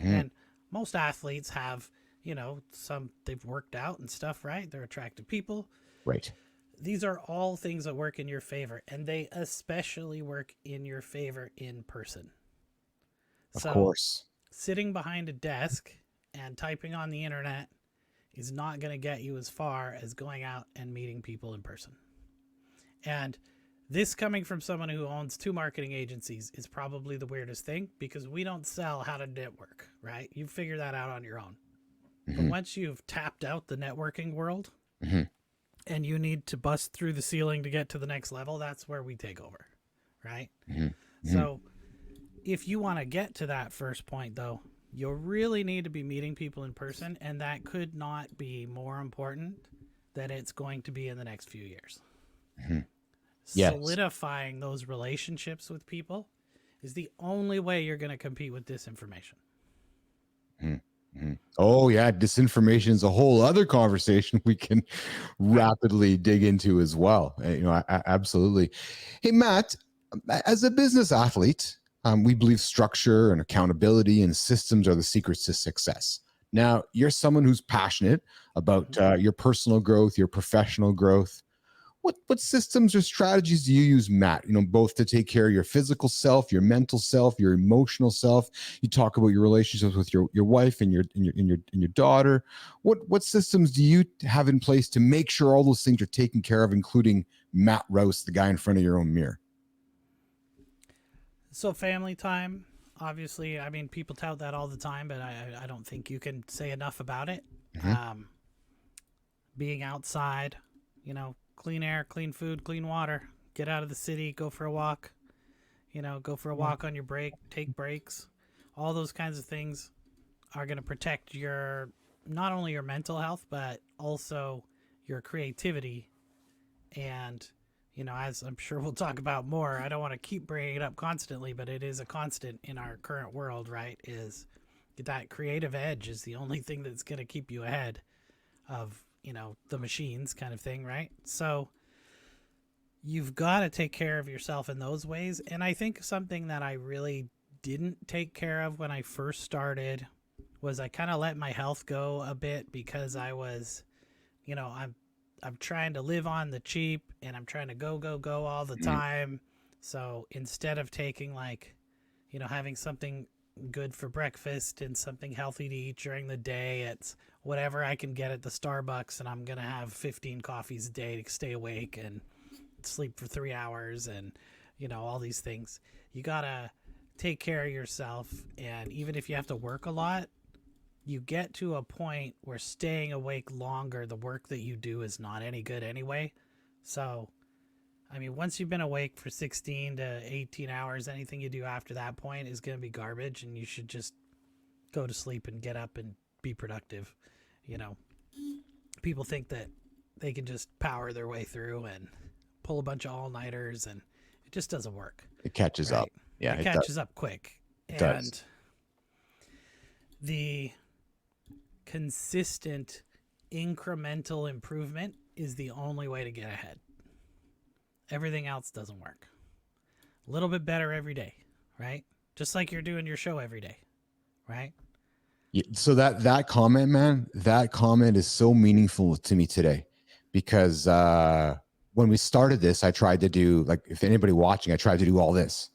And most athletes have, they've worked out and stuff, right? They're attractive people. Right. These are all things that work in your favor, and they especially work in your favor in person. Of course. Sitting behind a desk and typing on the internet is not going to get you as far as going out and meeting people in person. And this, coming from someone who owns 2 marketing agencies, is probably the weirdest thing, because we don't sell how to network, right? You figure that out on your own. But once you've tapped out the networking world and you need to bust through the ceiling to get to the next level, that's where we take over, right? So if you want to get to that first point, though, you'll really need to be meeting people in person, and that could not be more important than it's going to be in the next few years. Yes. Solidifying those relationships with people is the only way you're going to compete with disinformation. Oh yeah, disinformation is a whole other conversation we can rapidly dig into as well. Absolutely. Hey, Matt, as a business athlete, we believe structure and accountability and systems are the secrets to success. Now, you're someone who's passionate about your personal growth, your professional growth. What systems or strategies do you use, Matt? Both to take care of your physical self, your mental self, your emotional self. You talk about your relationships with your wife and your daughter. What systems do you have in place to make sure all those things are taken care of, including Matt Rouse, the guy in front of your own mirror? So family time, obviously, I mean, people tout that all the time, but I don't think you can say enough about it. Being outside, clean air, clean food, clean water, get out of the city, go for a walk, go for a walk on your break, take breaks. All those kinds of things are going to protect not only your mental health, but also your creativity. And, as I'm sure we'll talk about more, I don't want to keep bringing it up constantly, but it is a constant in our current world, right? Is that creative edge is the only thing that's going to keep you ahead of, the machines kind of thing, right? So you've got to take care of yourself in those ways. And I think something that I really didn't take care of when I first started was I kind of let my health go a bit, because I was, I'm trying to live on the cheap, and I'm trying to go all the time. So instead of taking having something good for breakfast and something healthy to eat during the day, it's whatever I can get at the Starbucks, and I'm going to have 15 coffees a day to stay awake and sleep for 3 hours and, all these things. You got to take care of yourself. And even if you have to work a lot, you get to a point where staying awake longer, the work that you do is not any good anyway. So, I mean, once you've been awake for 16 to 18 hours, anything you do after that point is going to be garbage, and you should just go to sleep and get up and be productive. People think that they can just power their way through and pull a bunch of all-nighters, and it just doesn't work. It catches up. Yeah, it catches up quick. It does. The consistent incremental improvement is the only way to get ahead. Everything else doesn't work. A little bit better every day, right? Just like you're doing your show every day, right? Yeah, so that comment, man, that comment is so meaningful to me today, because when we started this, I tried to do, like, if anybody watching, I tried to do all this,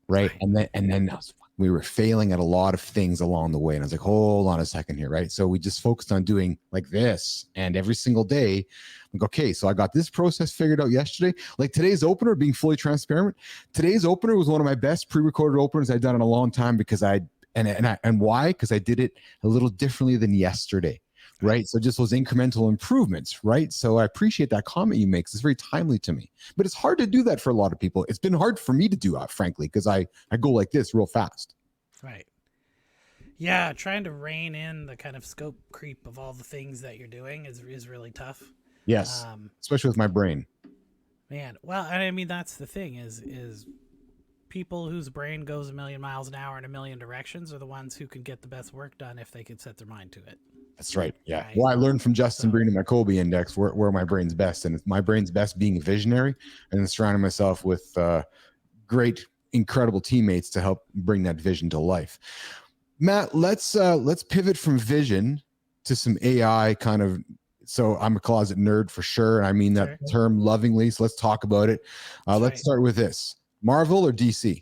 right? And then I was We were failing at a lot of things along the way. And I was like, hold on a second here, right? So we just focused on doing like this. And every single day, I'm like, okay, so I got this process figured out yesterday. Like today's opener, being fully transparent, today's opener was one of my best pre-recorded openers I'd done in a long time because and why? Because I did it a little differently than yesterday. Right. So just those incremental improvements. Right. So I appreciate that comment you make. It's very timely to me, but it's hard to do that for a lot of people. It's been hard for me to do, frankly, because I go like this real fast. Right. Yeah. Trying to rein in the kind of scope creep of all the things that you're doing is really tough. Yes. Especially with my brain. Man. Well, and I mean, that's the thing is people whose brain goes a million miles an hour in a million directions are the ones who can get the best work done if they could set their mind to it. That's right. Yeah. Right. Well, I learned from Justin Breen and my Kobe index where my brain's best. And my brain's best being a visionary and then surrounding myself with great, incredible teammates to help bring that vision to life. Matt, let's pivot from vision to some AI kind of. So I'm a closet nerd for sure. And I mean that term lovingly. So let's talk about it. Let's start with this. Marvel or DC?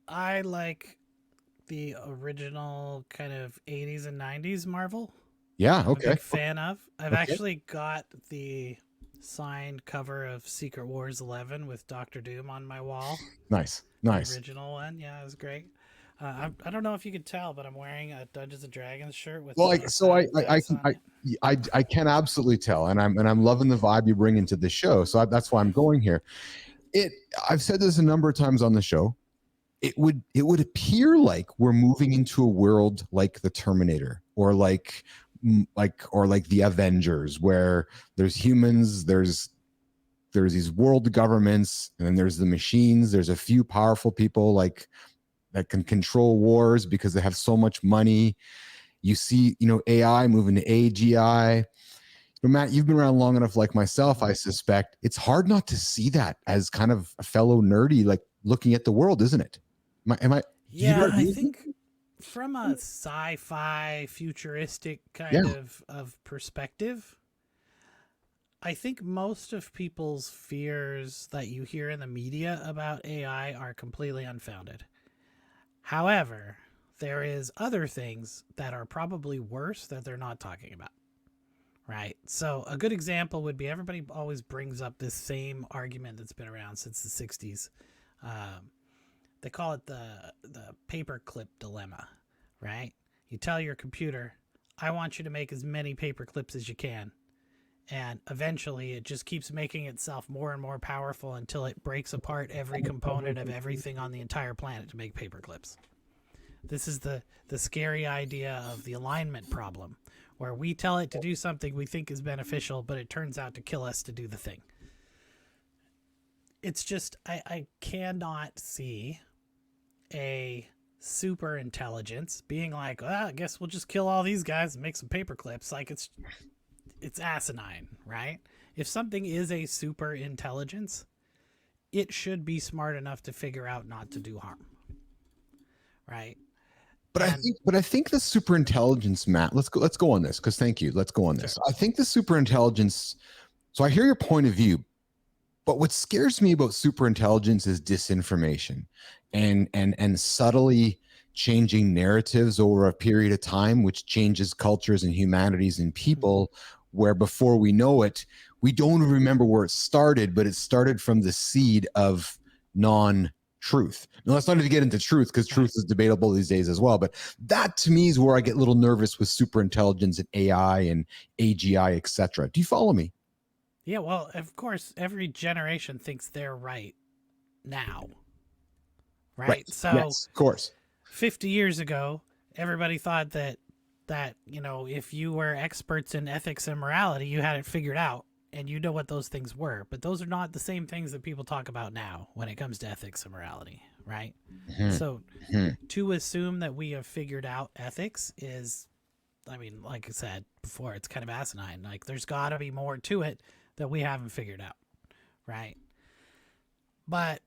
I like the original kind of 80s and 90s Marvel. Yeah, okay. I'm a big fan of. I've actually got the signed cover of Secret Wars 11 with Doctor Doom on my wall. Nice. The original one. Yeah, it was great. I don't know if you could tell, but I'm wearing a Dungeons and Dragons shirt with. Well, I can absolutely tell, and I'm loving the vibe you bring into the show. So that's why I'm going here. I've said this a number of times on the show. It would appear like we're moving into a world like the Terminator or like the Avengers, where there's humans, there's these world governments, and then there's the machines. There's a few powerful people like that can control wars because they have so much money. You see, AI moving to AGI. Matt, you've been around long enough, like myself, I suspect. It's hard not to see that as kind of a fellow nerdy, like looking at the world, isn't it? Yeah, I think from a sci-fi futuristic kind of perspective, I think most of people's fears that you hear in the media about AI are completely unfounded. However, there is other things that are probably worse that they're not talking about. Right. So a good example would be, everybody always brings up this same argument that's been around since the 60s. They call it the paperclip dilemma, right? You tell your computer, I want you to make as many paper clips as you can. And eventually it just keeps making itself more and more powerful until it breaks apart every component of everything on the entire planet to make paper clips. This is the scary idea of the alignment problem, where we tell it to do something we think is beneficial, but it turns out to kill us to do the thing. It's just, I cannot see a super intelligence being like, well, I guess we'll just kill all these guys and make some paper clips. Like, it's asinine, right? If something is a super intelligence, it should be smart enough to figure out not to do harm, right? But I think the super intelligence, Matt, let's go on this, because thank you. Let's go on this. Sure. I think the super intelligence. So I hear your point of view, but what scares me about super intelligence is disinformation and subtly changing narratives over a period of time, which changes cultures and humanities and people, where before we know it, we don't remember where it started, but it started from the seed of non-truth. Now, let's not even get into truth, because truth is debatable these days as well. But that, to me, is where I get a little nervous with super intelligence and AI and AGI, etc. Do you follow me? Yeah, well, of course, every generation thinks they're right now. Right? So, yes, of course. 50 years ago, everybody thought that if you were experts in ethics and morality, you had it figured out and you know what those things were. But those are not the same things that people talk about now when it comes to ethics and morality, right? Mm-hmm. So to assume that we have figured out ethics is, I mean, like I said before, it's kind of asinine. Like, there's got to be more to it that we haven't figured out, right? But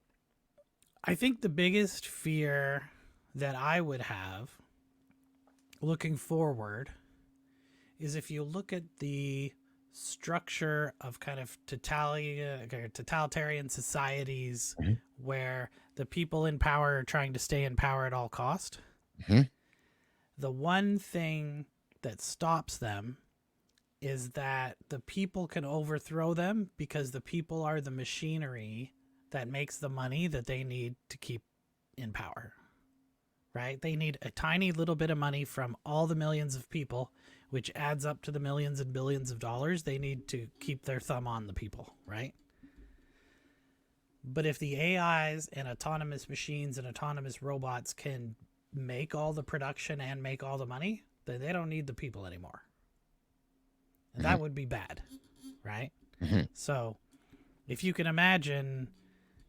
I think the biggest fear that I would have looking forward is if you look at the structure of kind of totalitarian societies where the people in power are trying to stay in power at all cost. Mm-hmm. The one thing that stops them is that the people can overthrow them because the people are the machinery that makes the money that they need to keep in power, right? They need a tiny little bit of money from all the millions of people, which adds up to the millions and billions of dollars they need to keep their thumb on the people, right? But if the AIs and autonomous machines and autonomous robots can make all the production and make all the money, then they don't need the people anymore. And that would be bad, right? Mm-hmm. So if you can imagine,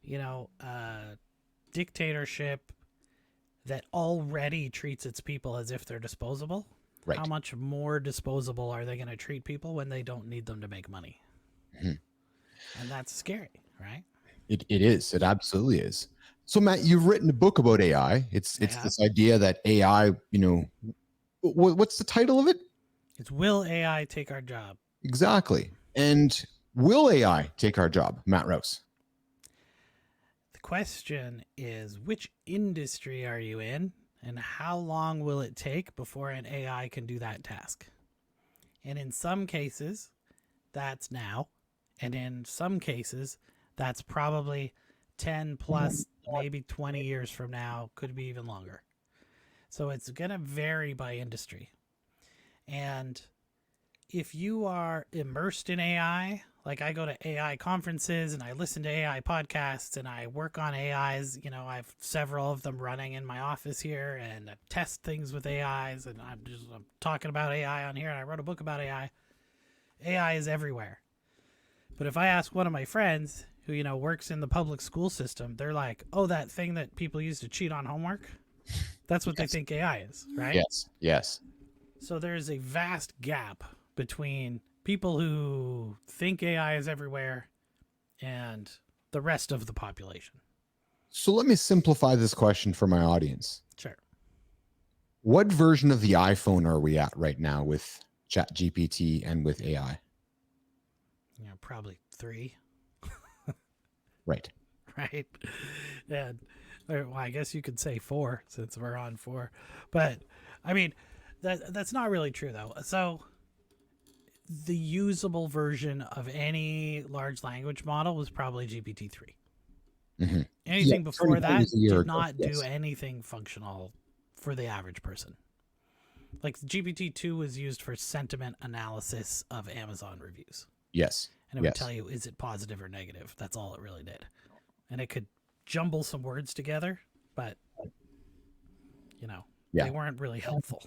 you know, a dictatorship that already treats its people as if they're disposable, Right. how much more disposable are they going to treat people when they don't need them to make money? Mm-hmm. And that's scary, right? It is. It absolutely is. So, Matt, you've written a book about AI. It's Yeah. this idea that AI, you know, what's the title of it? It's Will AI Take Our Job? Exactly. And will AI take our job, Matt Rouse? The question is, which industry are you in, and how long will it take before an AI can do that task? And in some cases, that's now. And in some cases, that's probably 10 plus, maybe 20 years from now, could be even longer. So it's going to vary by industry. And if you are immersed in AI, like I go to AI conferences and I listen to AI podcasts and I work on AIs, you know, I have several of them running in my office here, and I test things with AIs, and I'm talking about AI on here, and I wrote a book about AI. AI is everywhere. But if I ask one of my friends who, you know, works in the public school system, they're like, oh, that thing that people use to cheat on homework, that's what they think AI is, right? Yes. Yes. So there's a vast gap between people who think AI is everywhere and the rest of the population. So let me simplify this question for my audience. Sure. What version of the iPhone are we at right now with ChatGPT and with AI? You know, probably 3, Right. right? And well, I guess you could say 4 since we're on 4. But I mean, that's not really true though. So the usable version of any large language model was probably GPT-3. Mm-hmm. Anything before that did not yes. do anything functional for the average person. Like GPT-2 was used for sentiment analysis of Amazon reviews. Yes. And it would tell you, is it positive or negative? That's all it really did. And it could jumble some words together, but, you know, they weren't really helpful.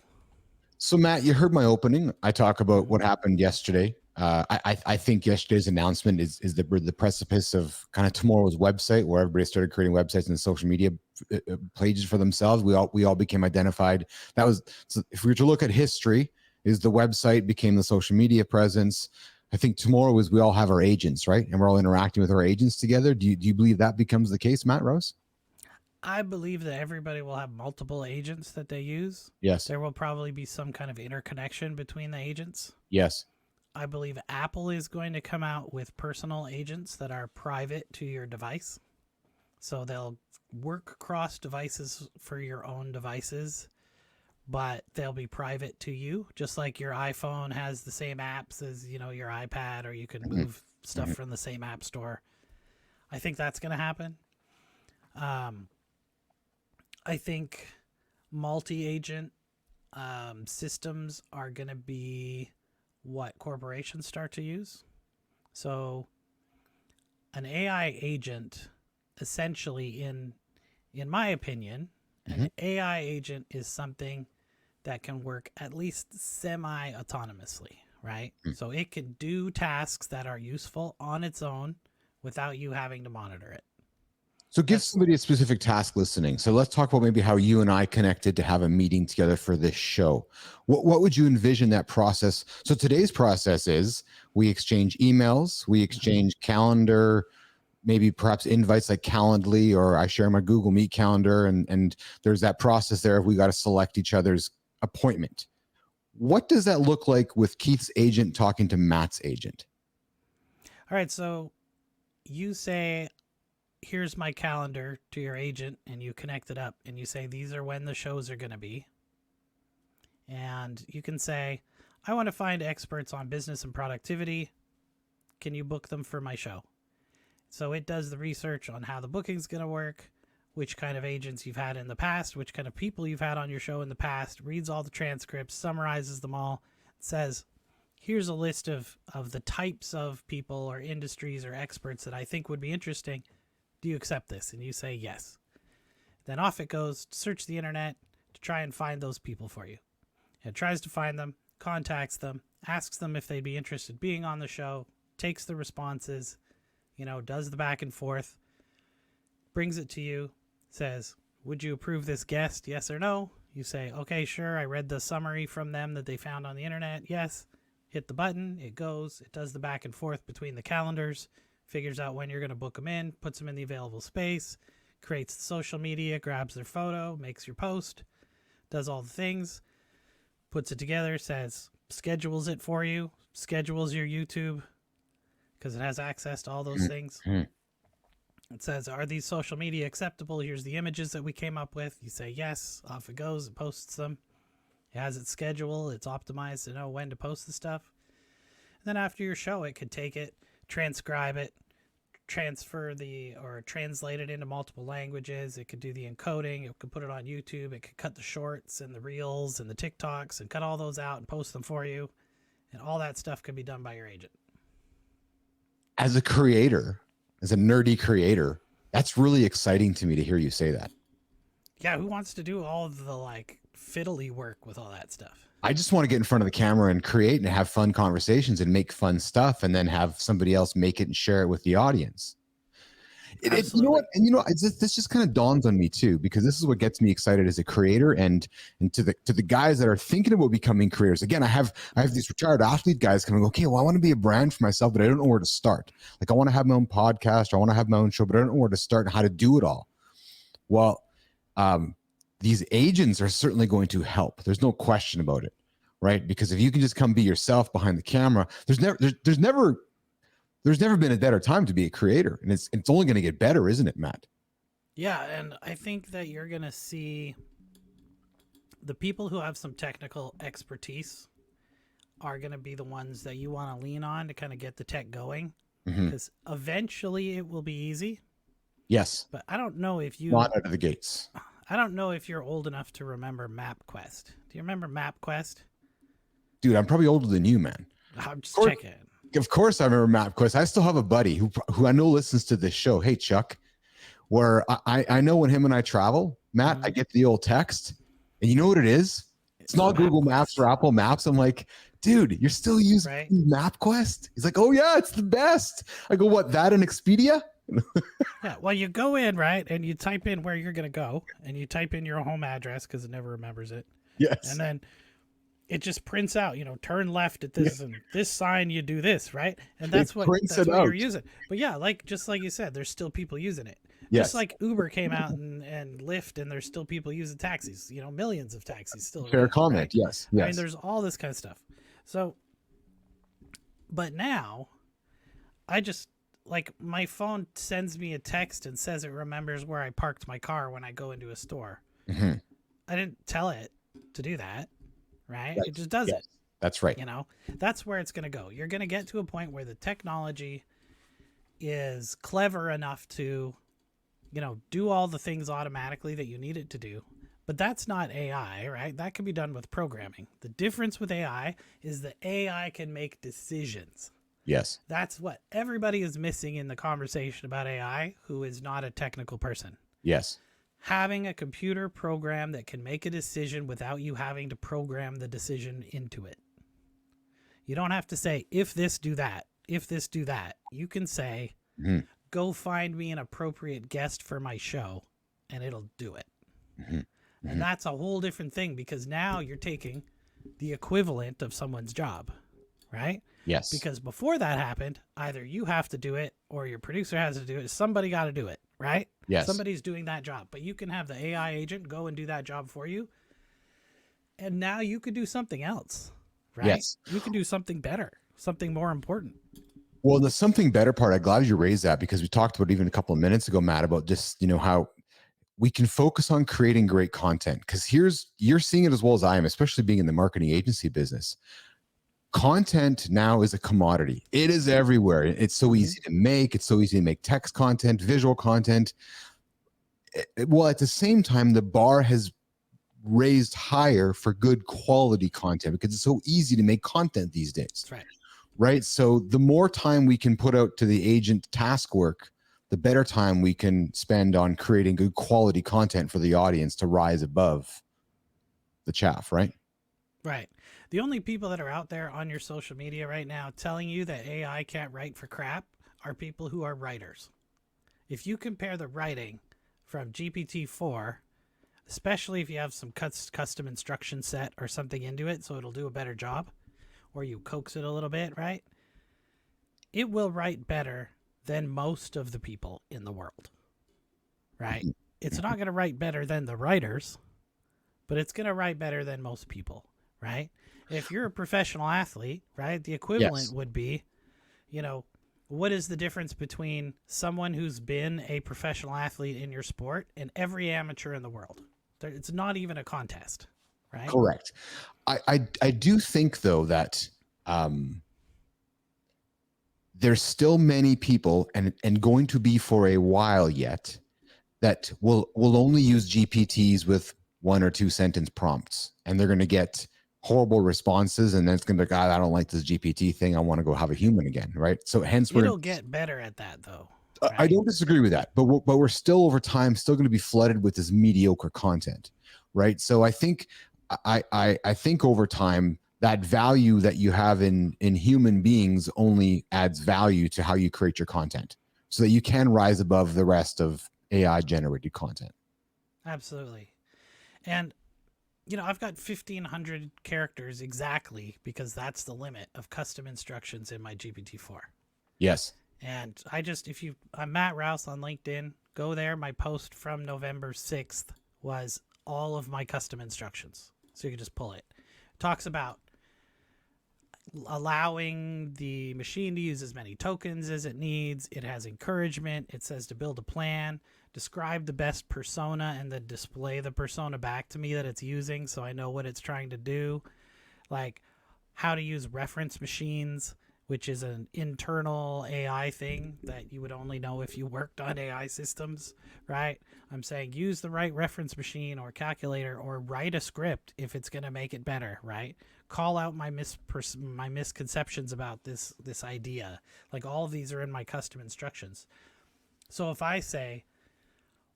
So, Matt, you heard my opening. I talk about what happened yesterday. I think yesterday's announcement is the precipice of kind of tomorrow's website, where everybody started creating websites and social media pages for themselves. We all became identified. That was, so if we were to look at history, is the website became the social media presence. I think tomorrow is we all have our agents, right? And we're all interacting with our agents together. Do you believe that becomes the case, Matt Rouse? I believe that everybody will have multiple agents that they use. Yes. There will probably be some kind of interconnection between the agents. Yes. I believe Apple is going to come out with personal agents that are private to your device. So they'll work across devices for your own devices, but they'll be private to you, just like your iPhone has the same apps as, you know, your iPad, or you can move stuff from the same app store. I think that's going to happen. I think multi-agent systems are going to be what corporations start to use. So an AI agent, essentially, in my opinion, an AI agent is something that can work at least semi-autonomously, right? So it can do tasks that are useful on its own without you having to monitor it. So give somebody a specific task listening. So let's talk about maybe how you and I connected to have a meeting together for this show. What would you envision that process? So today's process is we exchange emails, we exchange calendar, maybe perhaps invites like Calendly, or I share my Google Meet calendar, and there's that process there of we got to select each other's appointment. What does that look like with Keith's agent talking to Matt's agent? All right, so you say here's my calendar to your agent, and you connect it up and you say, these are when the shows are going to be. And you can say, I want to find experts on business and productivity. Can you book them for my show? So it does the research on how the booking's going to work, which kind of agents you've had in the past, which kind of people you've had on your show in the past, reads all the transcripts, summarizes them all, says, here's a list of the types of people or industries or experts that I think would be interesting. Do you accept this? And you say yes. Then off it goes to search the internet to try and find those people for you. It tries to find them, contacts them, asks them if they'd be interested in being on the show, takes the responses, does the back and forth, brings it to you, says, would you approve this guest? Yes or no? You say, okay, sure. I read the summary from them that they found on the internet. Yes. Hit the button. It goes. It does the back and forth between the calendars, figures out when you're going to book them in, puts them in the available space, creates the social media, grabs their photo, makes your post, does all the things, puts it together, says, schedules it for you, schedules your YouTube, because it has access to all those things. It says, are these social media acceptable? Here's the images that we came up with. You say yes, off it goes, it posts them. It has its schedule, it's optimized to know when to post the stuff. And then after your show, it could take it, transcribe it, or translate it into multiple languages. It could do the encoding. It could put it on YouTube. It could cut the shorts and the reels and the TikToks and cut all those out and post them for you. And all that stuff could be done by your agent. As a creator, as a nerdy creator, that's really exciting to me to hear you say that. Yeah, who wants to do all of the fiddly work with all that stuff? I just want to get in front of the camera and create and have fun conversations and make fun stuff, and then have somebody else make it and share it with the audience. You know what? And this just kind of dawns on me too, because this is what gets me excited as a creator, and to the guys that are thinking about becoming creators. Again, I have these retired athlete guys coming, okay, well, I want to be a brand for myself, but I don't know where to start. Like, I want to have my own podcast, or I want to have my own show, but I don't know where to start and how to do it all. Well, these agents are certainly going to help. There's no question about it, right? Because if you can just come be yourself behind the camera, there's never been a better time to be a creator, and it's only going to get better, isn't it, Matt? Yeah, and I think that you're going to see the people who have some technical expertise are going to be the ones that you want to lean on to kind of get the tech going, because eventually it will be easy. Yes. But I don't know if you... Not out of the gates. I don't know if you're old enough to remember MapQuest. Do you remember MapQuest? Dude, I'm probably older than you, man. I'm just checking. Of course I remember MapQuest. I still have a buddy who I know listens to this show. Hey, Chuck, where I know when him and I travel, Matt, I get the old text, and you know what it is? It's not Google Maps or Apple Maps. I'm like, dude, you're still using MapQuest? He's like, oh yeah, it's the best. I go, what, that and Expedia? Yeah, well, you go in, right, and you type in where you're going to go, and you type in your home address because it never remembers it. Yes. And then it just prints out, turn left at this, and this sign, you do this, right? And that's what you're using. But yeah, just like you said, there's still people using it. Yes. Just like Uber came out and Lyft, and there's still people using taxis, millions of taxis still. Fair comment, right? Yes. I mean, there's all this kind of stuff. So, but now, my phone sends me a text and says it remembers where I parked my car when I go into a store. I didn't tell it to do that, right? It just does it. That's right. That's where it's going to go. You're going to get to a point where the technology is clever enough to, do all the things automatically that you need it to do. But that's not AI, right? That can be done with programming. The difference with AI is that AI can make decisions. Yes. That's what everybody is missing in the conversation about AI who is not a technical person. Yes. Having a computer program that can make a decision without you having to program the decision into it. You don't have to say, if this, do that. If this, do that. You can say, go find me an appropriate guest for my show, and it'll do it. And that's a whole different thing, because now you're taking the equivalent of someone's job, right? Yes. Because before that happened, either you have to do it or your producer has to do it. Somebody got to do it, right? Yes. Somebody's doing that job. But you can have the AI agent go and do that job for you. And now you could do something else, right? Yes. You can do something better, something more important. Well, the something better part, I'm glad you raised that, because we talked about even a couple of minutes ago, Matt, about just, how we can focus on creating great content. Because you're seeing it as well as I am, especially being in the marketing agency business. Content now is a commodity. It is everywhere. It's so easy to make. It's so easy to make text content, visual content. Well, at the same time, the bar has raised higher for good quality content because it's so easy to make content these days. That's right. Right. So the more time we can put out to the agent task work, the better time we can spend on creating good quality content for the audience to rise above the chaff. Right. Right. The only people that are out there on your social media right now telling you that AI can't write for crap are people who are writers. If you compare the writing from GPT-4, especially if you have some custom instruction set or something into it so it'll do a better job, or you coax it a little bit, right? It will write better than most of the people in the world, right? It's not going to write better than the writers, but it's going to write better than most people, right? If you're a professional athlete, right, the equivalent would be, what is the difference between someone who's been a professional athlete in your sport and every amateur in the world? It's not even a contest, right? Correct. I do think, though, that there's still many people, and going to be for a while yet, that will only use GPTs with 1 or 2 sentence prompts, and they're going to get horrible responses, and then it's going to be like, I don't like this GPT thing. I want to go have a human again, right? So hence it'll get better at that, though. Right? I don't disagree with that, but we're still over time still going to be flooded with this mediocre content, right? So I think I think over time that value that you have in human beings only adds value to how you create your content, so that you can rise above the rest of AI generated content. Absolutely. And I've got 1,500 characters exactly, because that's the limit of custom instructions in my GPT-4. Yes. And I'm Matt Rouse on LinkedIn. Go there. My post from November 6th was all of my custom instructions. So you can just pull it. It talks about allowing the machine to use as many tokens as it needs. It has encouragement. It says to build a plan, describe the best persona, and then display the persona back to me that it's using so I know what it's trying to do. Like how to use reference machines, which is an internal AI thing that you would only know if you worked on AI systems, right? I'm saying use the right reference machine or calculator, or write a script if it's going to make it better, right? Call out my misconceptions about this idea. Like all of these are in my custom instructions. So if I say,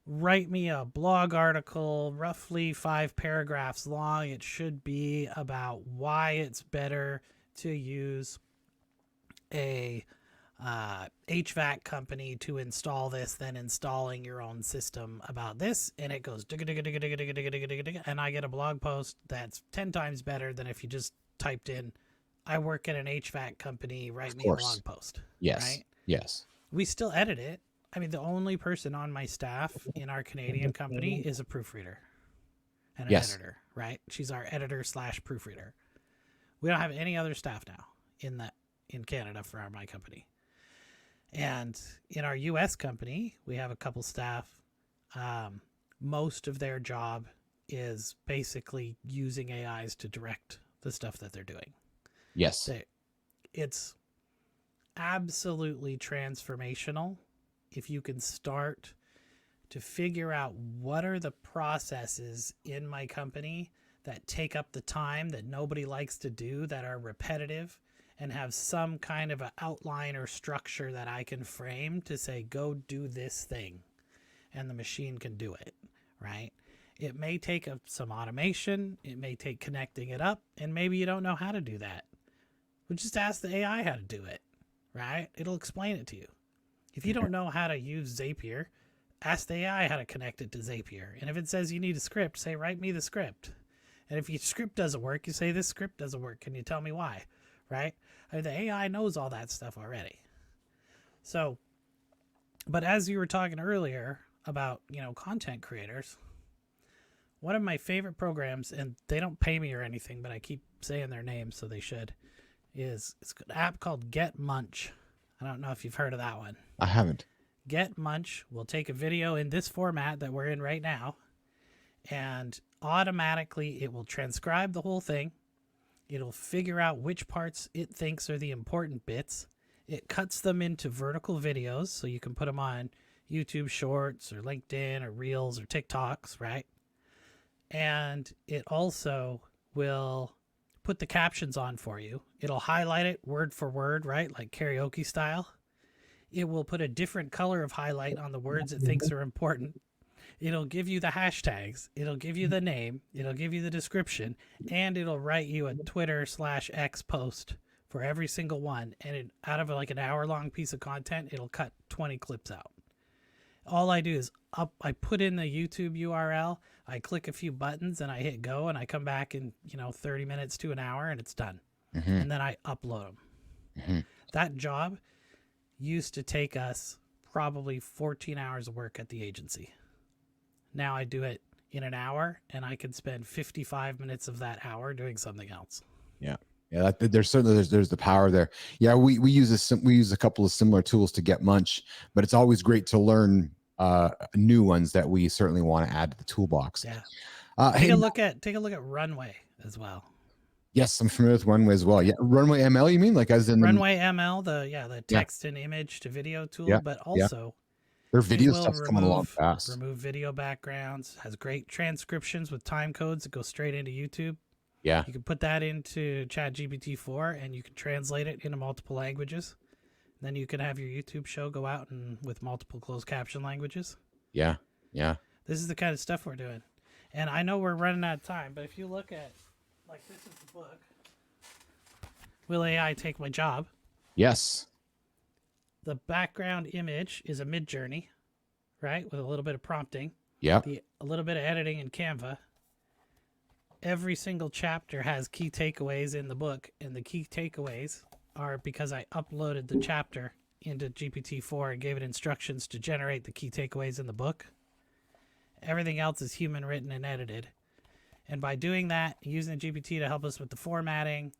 write me a blog article, roughly 5 paragraphs long, it should be about why it's better to use a HVAC company to install this than installing your own system about this, and it goes and I get a blog post that's 10 times better than if you just typed in, I work at an HVAC company, write me a blog post. Yes. Right? Yes. We still edit it. I mean, the only person on my staff in our Canadian company is a proofreader and an editor, right? She's our editor / proofreader. We don't have any other staff now in Canada for my company. And in our US company, we have a couple staff. Most of their job is basically using AIs to direct the stuff that they're doing. Yes. It's absolutely transformational if you can start to figure out what are the processes in my company that take up the time that nobody likes to do, that are repetitive, and have some kind of an outline or structure that I can frame to say, go do this thing, and the machine can do it, right? It may take some automation. It may take connecting it up, and maybe you don't know how to do that. Well, just ask the AI how to do it, right? It'll explain it to you. If you don't know how to use Zapier, ask the AI how to connect it to Zapier. And if it says you need a script, say, write me the script. And if your script doesn't work, you say, this script doesn't work. Can you tell me why? Right? I mean, the AI knows all that stuff already. So, but as you were talking earlier about, content creators, one of my favorite programs, and they don't pay me or anything, but I keep saying their name, so they should, is it's an app called Get Munch. I don't know if you've heard of that one. I haven't. Get Munch will take a video in this format that we're in right now, and automatically it will transcribe the whole thing. It'll figure out which parts it thinks are the important bits. It cuts them into vertical videos, so you can put them on YouTube Shorts or LinkedIn or Reels or TikToks, right? And it also will put the captions on for you. It'll highlight it word for word, right? Like karaoke style. It will put a different color of highlight on the words it thinks are important. It'll give you the hashtags. It'll give you the name. It'll give you the description. And it'll write you a Twitter/X post for every single one. And out of like an hour-long piece of content, it'll cut 20 clips out. All I do is I put in the YouTube URL, I click a few buttons, and I hit go, and I come back in 30 minutes to an hour, and it's done. And then I upload them. That job used to take us probably 14 hours of work at the agency. Now I do it in an hour, and I can spend 55 minutes of that hour doing something else. Yeah. Yeah, there's certainly there's the power there. Yeah, we use a couple of similar tools to get Munch, but it's always great to learn new ones that we certainly want to add to the toolbox. Yeah. Take a look at Runway as well. Yes, I'm familiar with Runway as well. Yeah, Runway ML, you mean, like as in Runway ML, the text and image to video tool, but also their video stuff's coming along fast. Remove video backgrounds, has great transcriptions with time codes that go straight into YouTube. Yeah. You can put that into ChatGPT-4 and you can translate it into multiple languages. Then you can have your YouTube show go out and with multiple closed caption languages. Yeah. Yeah. This is the kind of stuff we're doing. And I know we're running out of time, but if you look at, like, this is the book, Will AI Take My Job? Yes. The background image is a Mid-Journey, right? With a little bit of prompting. Yeah. A little bit of editing in Canva. Every single chapter has key takeaways in the book, and the key takeaways are because I uploaded the chapter into GPT-4 and gave it instructions to generate the key takeaways in the book. Everything else is human written and edited. And by doing that, using the GPT to help us with the formatting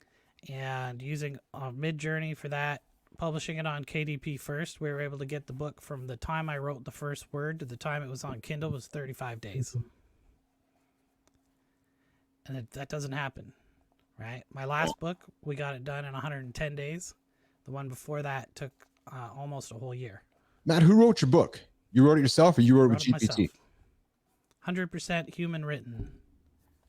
and using Mid-Journey for that, publishing it on KDP first, we were able to get the book from the time I wrote the first word to the time it was on Kindle was 35 days. And that doesn't happen, right? My last book, we got it done in 110 days. The one before that took almost a whole year. Matt, who wrote your book? You wrote it yourself, or you wrote it with GPT? 100% human written,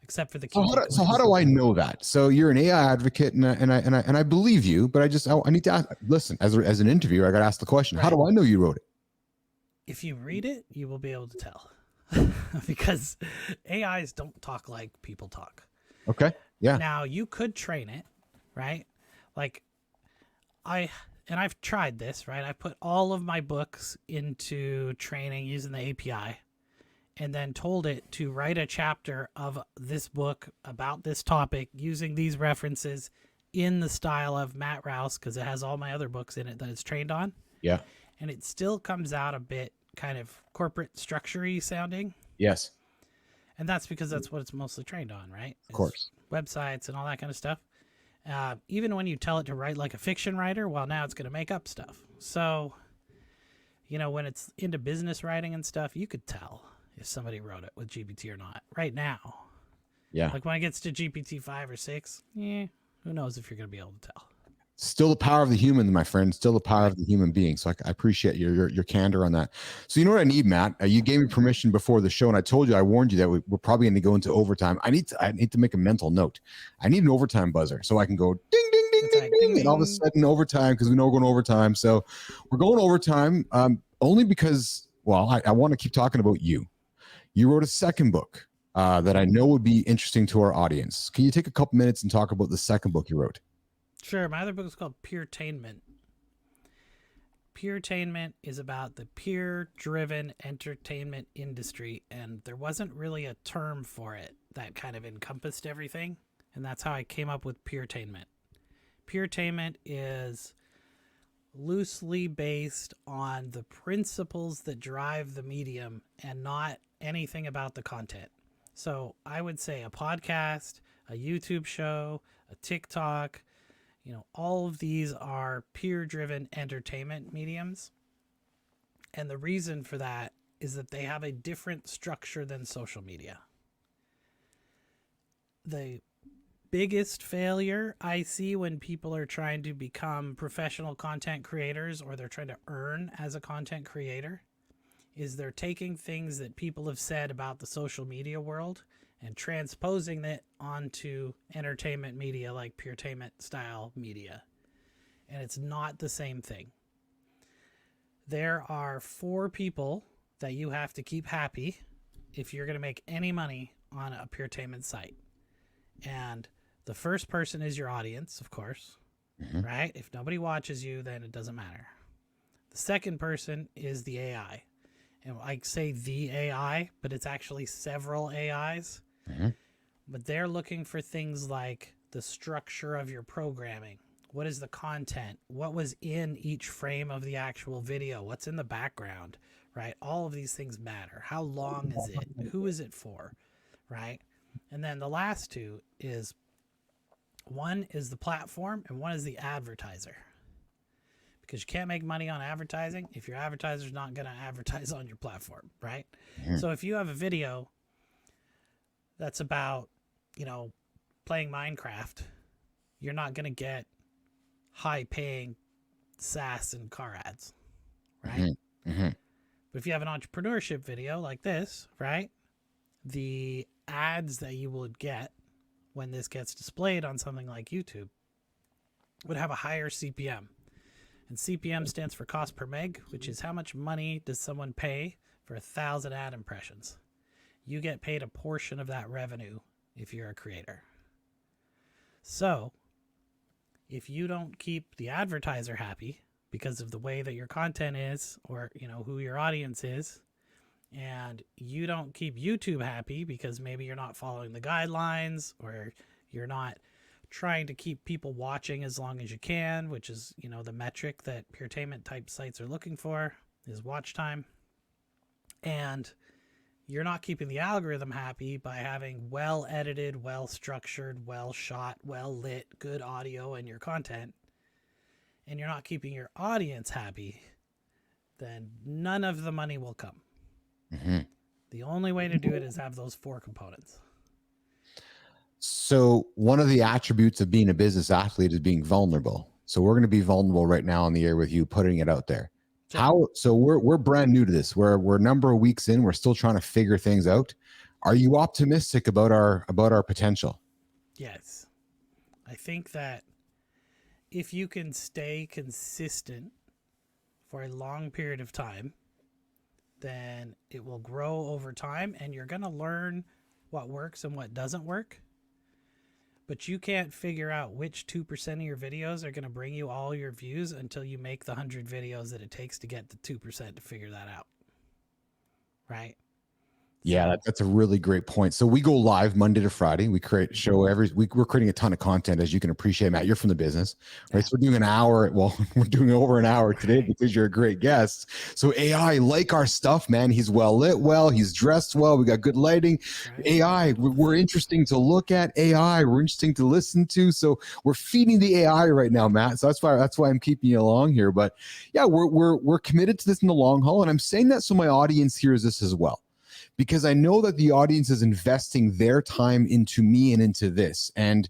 except for the. So how do I know that? So you're an AI advocate, and I believe you, but I need to ask, listen, as an interviewer, I got to ask the question: right. How do I know you wrote it? If you read it, you will be able to tell. Because AIs don't talk like people talk. Okay. Yeah. Now you could train it, right? Like I've tried this, right? I put all of my books into training using the API and then told it to write a chapter of this book about this topic using these references in the style of Matt Rouse, because it has all my other books in it that it's trained on. Yeah. And it still comes out a bit kind of corporate structure-y sounding. Yes. And that's because that's what it's mostly trained on, right? Of course. Websites and all that kind of stuff. Even when you tell it to write like a fiction writer, well, now it's going to make up stuff. So, when it's into business writing and stuff, you could tell if somebody wrote it with GPT or not right now. Yeah. Like when it gets to GPT 5 or 6, who knows if you're going to be able to tell. Still the power of the human, my friend. Still the power of the human being. So I appreciate your candor on that. So you know what I need, Matt? You gave me permission before the show, and I told you, I warned you that we're probably going to go into overtime. I need to make a mental note. I need an overtime buzzer so I can go ding ding ding ding ding, and all of a sudden overtime, because we know we're going overtime. So we're going overtime only because, well, I want to keep talking about you. You wrote a second book that I know would be interesting to our audience. Can you take a couple minutes and talk about the second book you wrote? Sure. My other book is called Peertainment. Peertainment is about the peer-driven entertainment industry, and there wasn't really a term for it that kind of encompassed everything, and that's how I came up with Peertainment. Peertainment is loosely based on the principles that drive the medium and not anything about the content. So I would say a podcast, a YouTube show, a TikTok, All of these are peer-driven entertainment mediums. And the reason for that is that they have a different structure than social media. The biggest failure I see when people are trying to become professional content creators, or they're trying to earn as a content creator, is they're taking things that people have said about the social media world and transposing it onto entertainment media, like puretainment style media. And it's not the same thing. There are 4 people that you have to keep happy if you're going to make any money on a puretainment site. And the first person is your audience, of course, right? If nobody watches you, then it doesn't matter. The second person is the AI. And I say the AI, but it's actually several AIs. But they're looking for things like the structure of your programming. What is the content? What was in each frame of the actual video? What's in the background, right? All of these things matter. How long is it? Who is it for, right? And then the last two is, one is the platform and one is the advertiser. Because you can't make money on advertising if your advertiser's not going to advertise on your platform, right? So if you have a video that's about, playing Minecraft, you're not going to get high-paying SaaS and car ads, right? But if you have an entrepreneurship video like this, right, the ads that you would get when this gets displayed on something like YouTube would have a higher CPM. And CPM stands for cost per meg, which is how much money does someone pay for 1,000 ad impressions. You get paid a portion of that revenue if you're a creator. So if you don't keep the advertiser happy because of the way that your content is, or who your audience is, and you don't keep YouTube happy because maybe you're not following the guidelines, or you're not trying to keep people watching as long as you can, which is the metric that puretainment type sites are looking for, is watch time, and you're not keeping the algorithm happy by having well edited, well structured, well shot, well lit, good audio in your content, and you're not keeping your audience happy, then none of the money will come. The only way to do it is have those 4 components. So one of the attributes of being a business athlete is being vulnerable. So we're going to be vulnerable right now on the air with you, putting it out there. So we're brand new to this. We're a number of weeks in. We're still trying to figure things out. Are you optimistic about our potential? Yes. I think that if you can stay consistent for a long period of time, then it will grow over time, and you're going to learn what works and what doesn't work. But you can't figure out which 2% of your videos are going to bring you all your views until you make the 100 videos that it takes to get the 2% to figure that out. Right? Yeah, that's a really great point. So we go live Monday to Friday. We create a show every week. We're creating a ton of content, as you can appreciate, Matt. You're from the business, right? So we're doing an hour. Well, we're doing over an hour today because you're a great guest. So AI, like our stuff, man. He's well lit, he's dressed well. We got good lighting. AI, we're interesting to look at. AI, we're interesting to listen to. So we're feeding the AI right now, Matt. So that's why I'm keeping you along here. But yeah, we're committed to this in the long haul, and I'm saying that so my audience hears this as well, because I know that the audience is investing their time into me and into this. And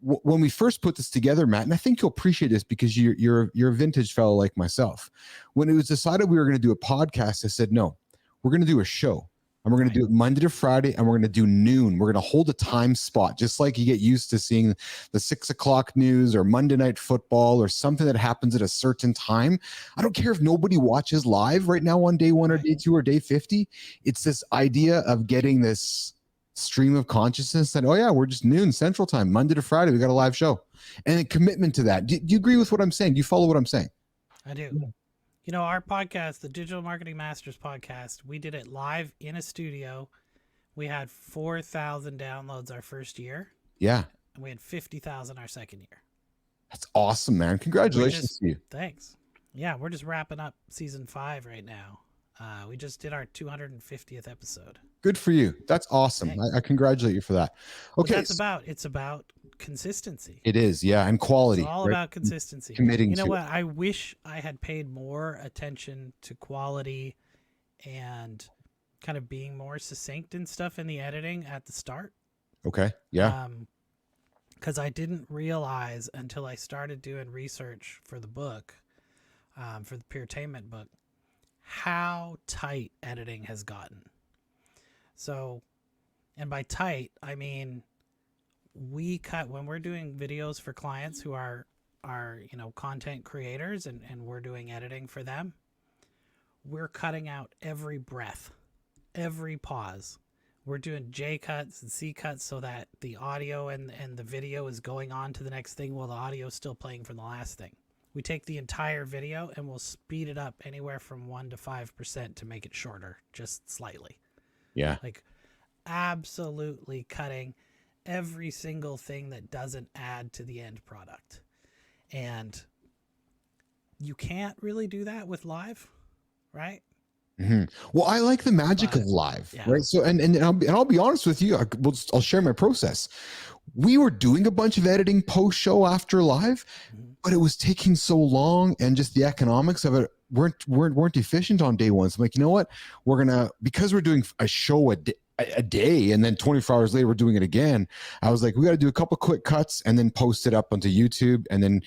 when we first put this together, Matt, and I think you'll appreciate this because you're a vintage fellow like myself. When it was decided we were going to do a podcast, I said, no, we're going to do a show. And we're going to do it Monday to Friday, and we're going to do noon. We're going to hold a time spot, just like you get used to seeing the 6 o'clock news or Monday Night Football or something that happens at a certain time. I don't care if nobody watches live right now on day 1 or day 2 or day 50. It's this idea of getting this stream of consciousness that, oh yeah, we're just noon Central Time, Monday to Friday, we got a live show. And a commitment to that. Do you agree with what I'm saying? Do you follow what I'm saying? I do. Our podcast, the Digital Marketing Masters podcast, we did it live in a studio. We had 4,000 downloads our first year. Yeah. And we had 50,000 our second year. That's awesome, man. Congratulations to you. Thanks. Yeah, we're just wrapping up season 5 right now. We just did our 250th episode. Good for you. That's awesome. I congratulate you for that. Okay. But it's about consistency. It is, yeah, and quality. It's all right? about consistency. Committing You know to what? I wish I had paid more attention to quality and kind of being more succinct and stuff in the editing at the start. it. Okay, yeah. Because I didn't realize until I started doing research for the book, for the Puretainment book, how tight editing has gotten. So, and by tight, I mean we cut when we're doing videos for clients who are content creators and we're doing editing for them. We're cutting out every breath, every pause. We're doing J cuts and C cuts so that the audio and the video is going on to the next thing while the audio is still playing from the last thing. We take the entire video and we'll speed it up anywhere from 1 to 5% to make it shorter, just slightly. Yeah. Like absolutely cutting every single thing that doesn't add to the end product. And you can't really do that with live, right? Mm-hmm. Well, I like the magic of live, yeah. right? So, and I'll be honest with you. I'll share my process. We were doing a bunch of editing post show after live, but it was taking so long, and just the economics of it weren't efficient on day one. So I'm like, you know what? Because we're doing a show a day, and then 24 hours later we're doing it again. I was like, we got to do a couple quick cuts and then post it up onto YouTube, and then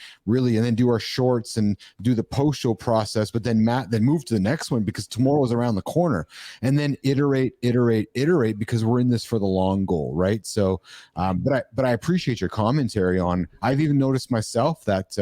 do our shorts and do the post show process. But then Matt move to the next one because tomorrow's around the corner, and then iterate because we're in this for the long goal, right? So, but I appreciate your commentary on. I've even noticed myself that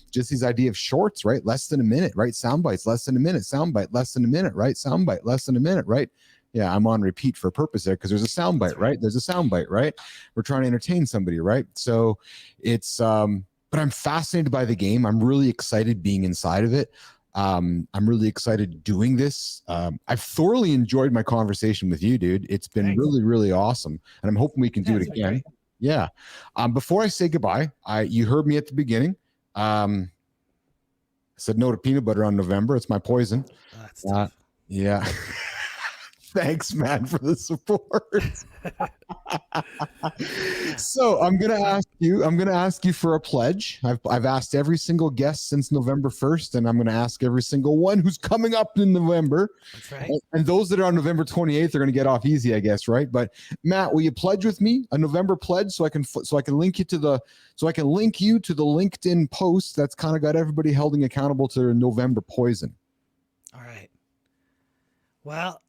just these idea of shorts, right? Less than a minute, right? Sound bites less than a minute, sound bite less than a minute, right? Sound bite less than a minute, right? Yeah, I'm on repeat for a purpose there because there's a sound bite, right? There's a sound bite, right? We're trying to entertain somebody, right? So it's, but I'm fascinated by the game. I'm really excited being inside of it. I'm really excited doing this. I've thoroughly enjoyed my conversation with you, dude. It's been really, really awesome. And I'm hoping we can do it again. Yeah. Before I say goodbye, you heard me at the beginning. I said no to peanut butter on November. It's my poison. That's tough. Yeah. Thanks, man, for the support. So I'm gonna ask you for a pledge. I've asked every single guest since November 1st, and I'm gonna ask every single one who's coming up in November. That's right. And those that are on November 28th are gonna get off easy, I guess, right? But Matt, will you pledge with me a November pledge so I can link you to the LinkedIn post that's kind of got everybody holding accountable to their November poison. All right. Well,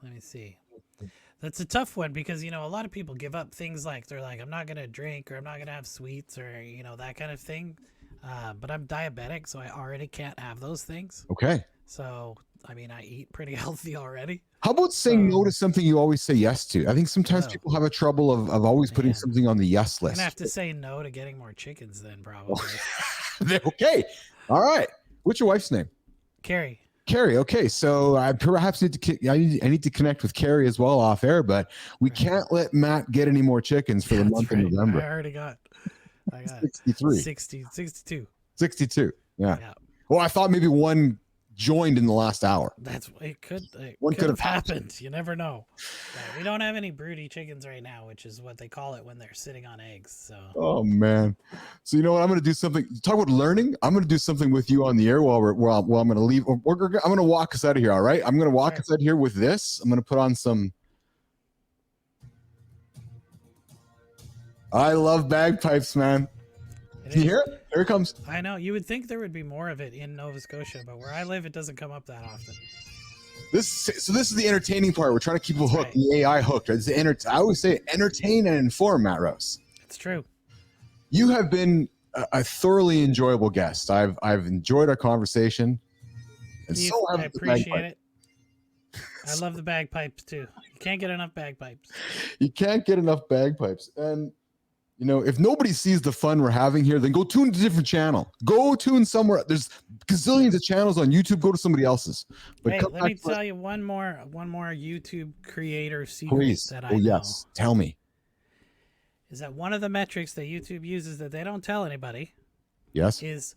let me see. That's a tough one because, a lot of people give up things like they're like, I'm not going to drink or I'm not going to have sweets or, that kind of thing. But I'm diabetic, so I already can't have those things. Okay. So, I eat pretty healthy already. How about saying no to something you always say yes to? I think sometimes people have a trouble of always putting something on the yes list. I'm going to have to say no to getting more chickens then, probably. Okay. All right. What's your wife's name? Carrie. Okay, so I perhaps need to connect with Carrie as well off air, but we can't let Matt get any more chickens for the month of November. I already got 63. 62. Yeah. Well, I thought maybe one joined in the last hour. It could have happened. You never know. We don't have any broody chickens right now, which is what they call it when they're sitting on eggs. So. Oh man. So you know what? I'm going to do something. Talk about learning. I'm going to do something with you on the air while I'm going to leave. I'm going to walk us out of here. All right. I'm going to walk us out here with this. I'm going to put on some. I love bagpipes, man. Can you hear it? Here it comes. I know. You would think there would be more of it in Nova Scotia, but where I live, it doesn't come up that often. This is the entertaining part. We're trying to keep people hooked. The AI hooked. It's I always say entertain and inform, Matt Rouse. It's true. You have been a thoroughly enjoyable guest. I've enjoyed our conversation. And Keith, I appreciate it. I love the bagpipes too. You can't get enough bagpipes. You can't get enough bagpipes. And if nobody sees the fun we're having here, then go tune to a different channel. Go tune somewhere. There's gazillions of channels on YouTube. Go to somebody else's. But hey, let me tell you one more YouTube creator secret that I know. Yes, tell me. Is that one of the metrics that YouTube uses that they don't tell anybody? Yes. Is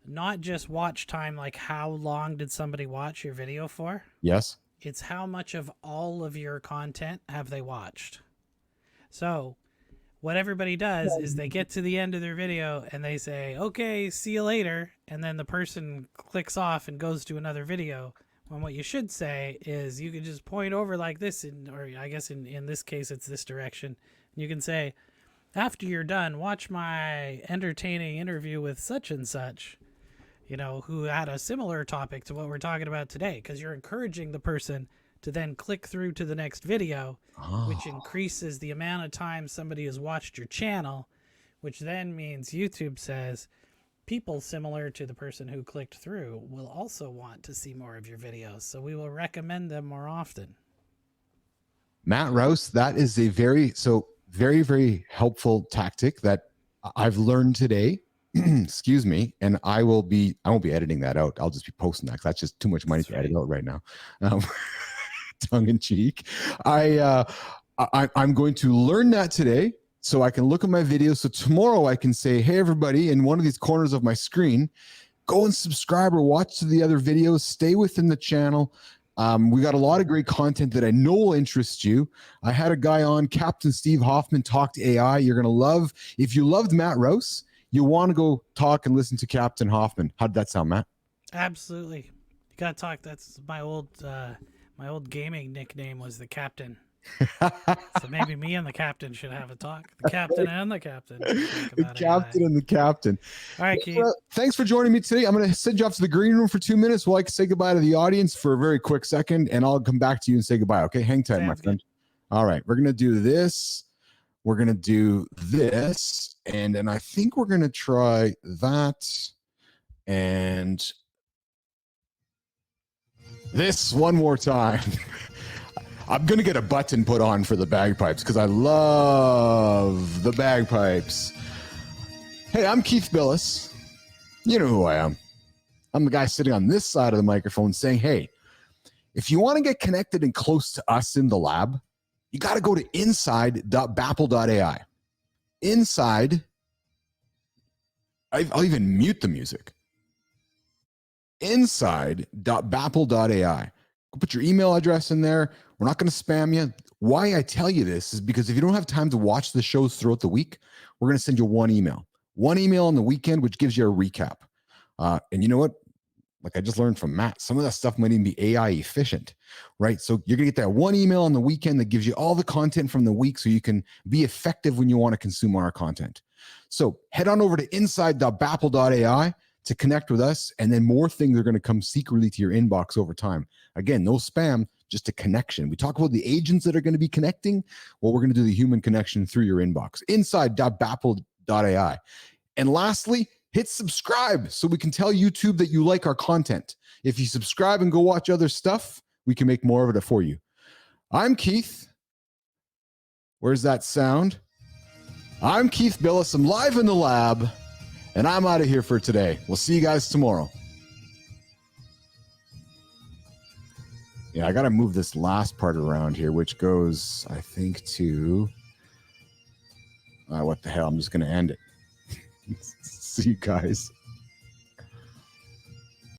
not just watch time, like how long did somebody watch your video for? Yes. It's how much of all of your content have they watched. So what everybody does is they get to the end of their video and they say, okay, see you later. And then the person clicks off and goes to another video. When what you should say is you can just point over like this, or I guess in this case, it's this direction. You can say, after you're done, watch my entertaining interview with such and such, who had a similar topic to what we're talking about today, because you're encouraging the person to then click through to the next video, which increases the amount of time somebody has watched your channel, which then means YouTube says people similar to the person who clicked through will also want to see more of your videos. So we will recommend them more often. Matt Rouse, that is a very, very helpful tactic that I've learned today. Excuse me. And I won't be editing that out. I'll just be posting that because that's just too much money to edit out right now. Tongue in cheek. I'm going to learn that today so I can look at my videos. So tomorrow I can say, hey, everybody, in one of these corners of my screen, go and subscribe or watch to the other videos. Stay within the channel. We got a lot of great content that I know will interest you. I had a guy on, Captain Steve Hoffman, talked AI. You're going to love, if you loved Matt Rouse, you want to go talk and listen to Captain Hoffman. How'd that sound, Matt? Absolutely. You got to talk. That's my old gaming nickname was the Captain. So maybe me and the Captain should have a talk. The Captain and the Captain. The Captain and the Captain. All right, Keith. Thanks for joining me today. I'm going to send you off to the green room for 2 minutes while I can say goodbye to the audience for a very quick second, and I'll come back to you and say goodbye. Okay, hang tight, my friend. All right, we're going to do this. We're going to do this, and then I think we're going to try that and this one more time. I'm going to get a button put on for the bagpipes because I love the bagpipes. Hey, I'm Keith Billis. You know who I am. I'm the guy sitting on this side of the microphone saying, hey, if you want to get connected and close to us in the lab, you got to go to inside.bappel.ai. Inside, I'll even mute the music. Inside.bappel.ai. Go put your email address in there. We're not going to spam you. Why I tell you this is because if you don't have time to watch the shows throughout the week, we're going to send you one email on the weekend, which gives you a recap. And you know what? Like I just learned from Matt, some of that stuff might even be AI efficient, right? So you're going to get that one email on the weekend that gives you all the content from the week so you can be effective when you want to consume our content. So head on over to inside.bappel.ai to connect with us, and then more things are going to come secretly to your inbox over time. Again, no spam, just a connection. We talk about the agents that are going to be connecting. Well, we're going to do the human connection through your inbox. Inside.bappel.ai. And lastly, hit subscribe so we can tell YouTube that you like our content. If you subscribe and go watch other stuff, we can make more of it for you. I'm Keith. Where's that sound? I'm Keith Billis. I'm live in the lab, and I'm out of here for today. We'll see you guys tomorrow. Yeah, I got to move this last part around here, which goes, I think, to... what the hell? I'm just going to end it. See you guys.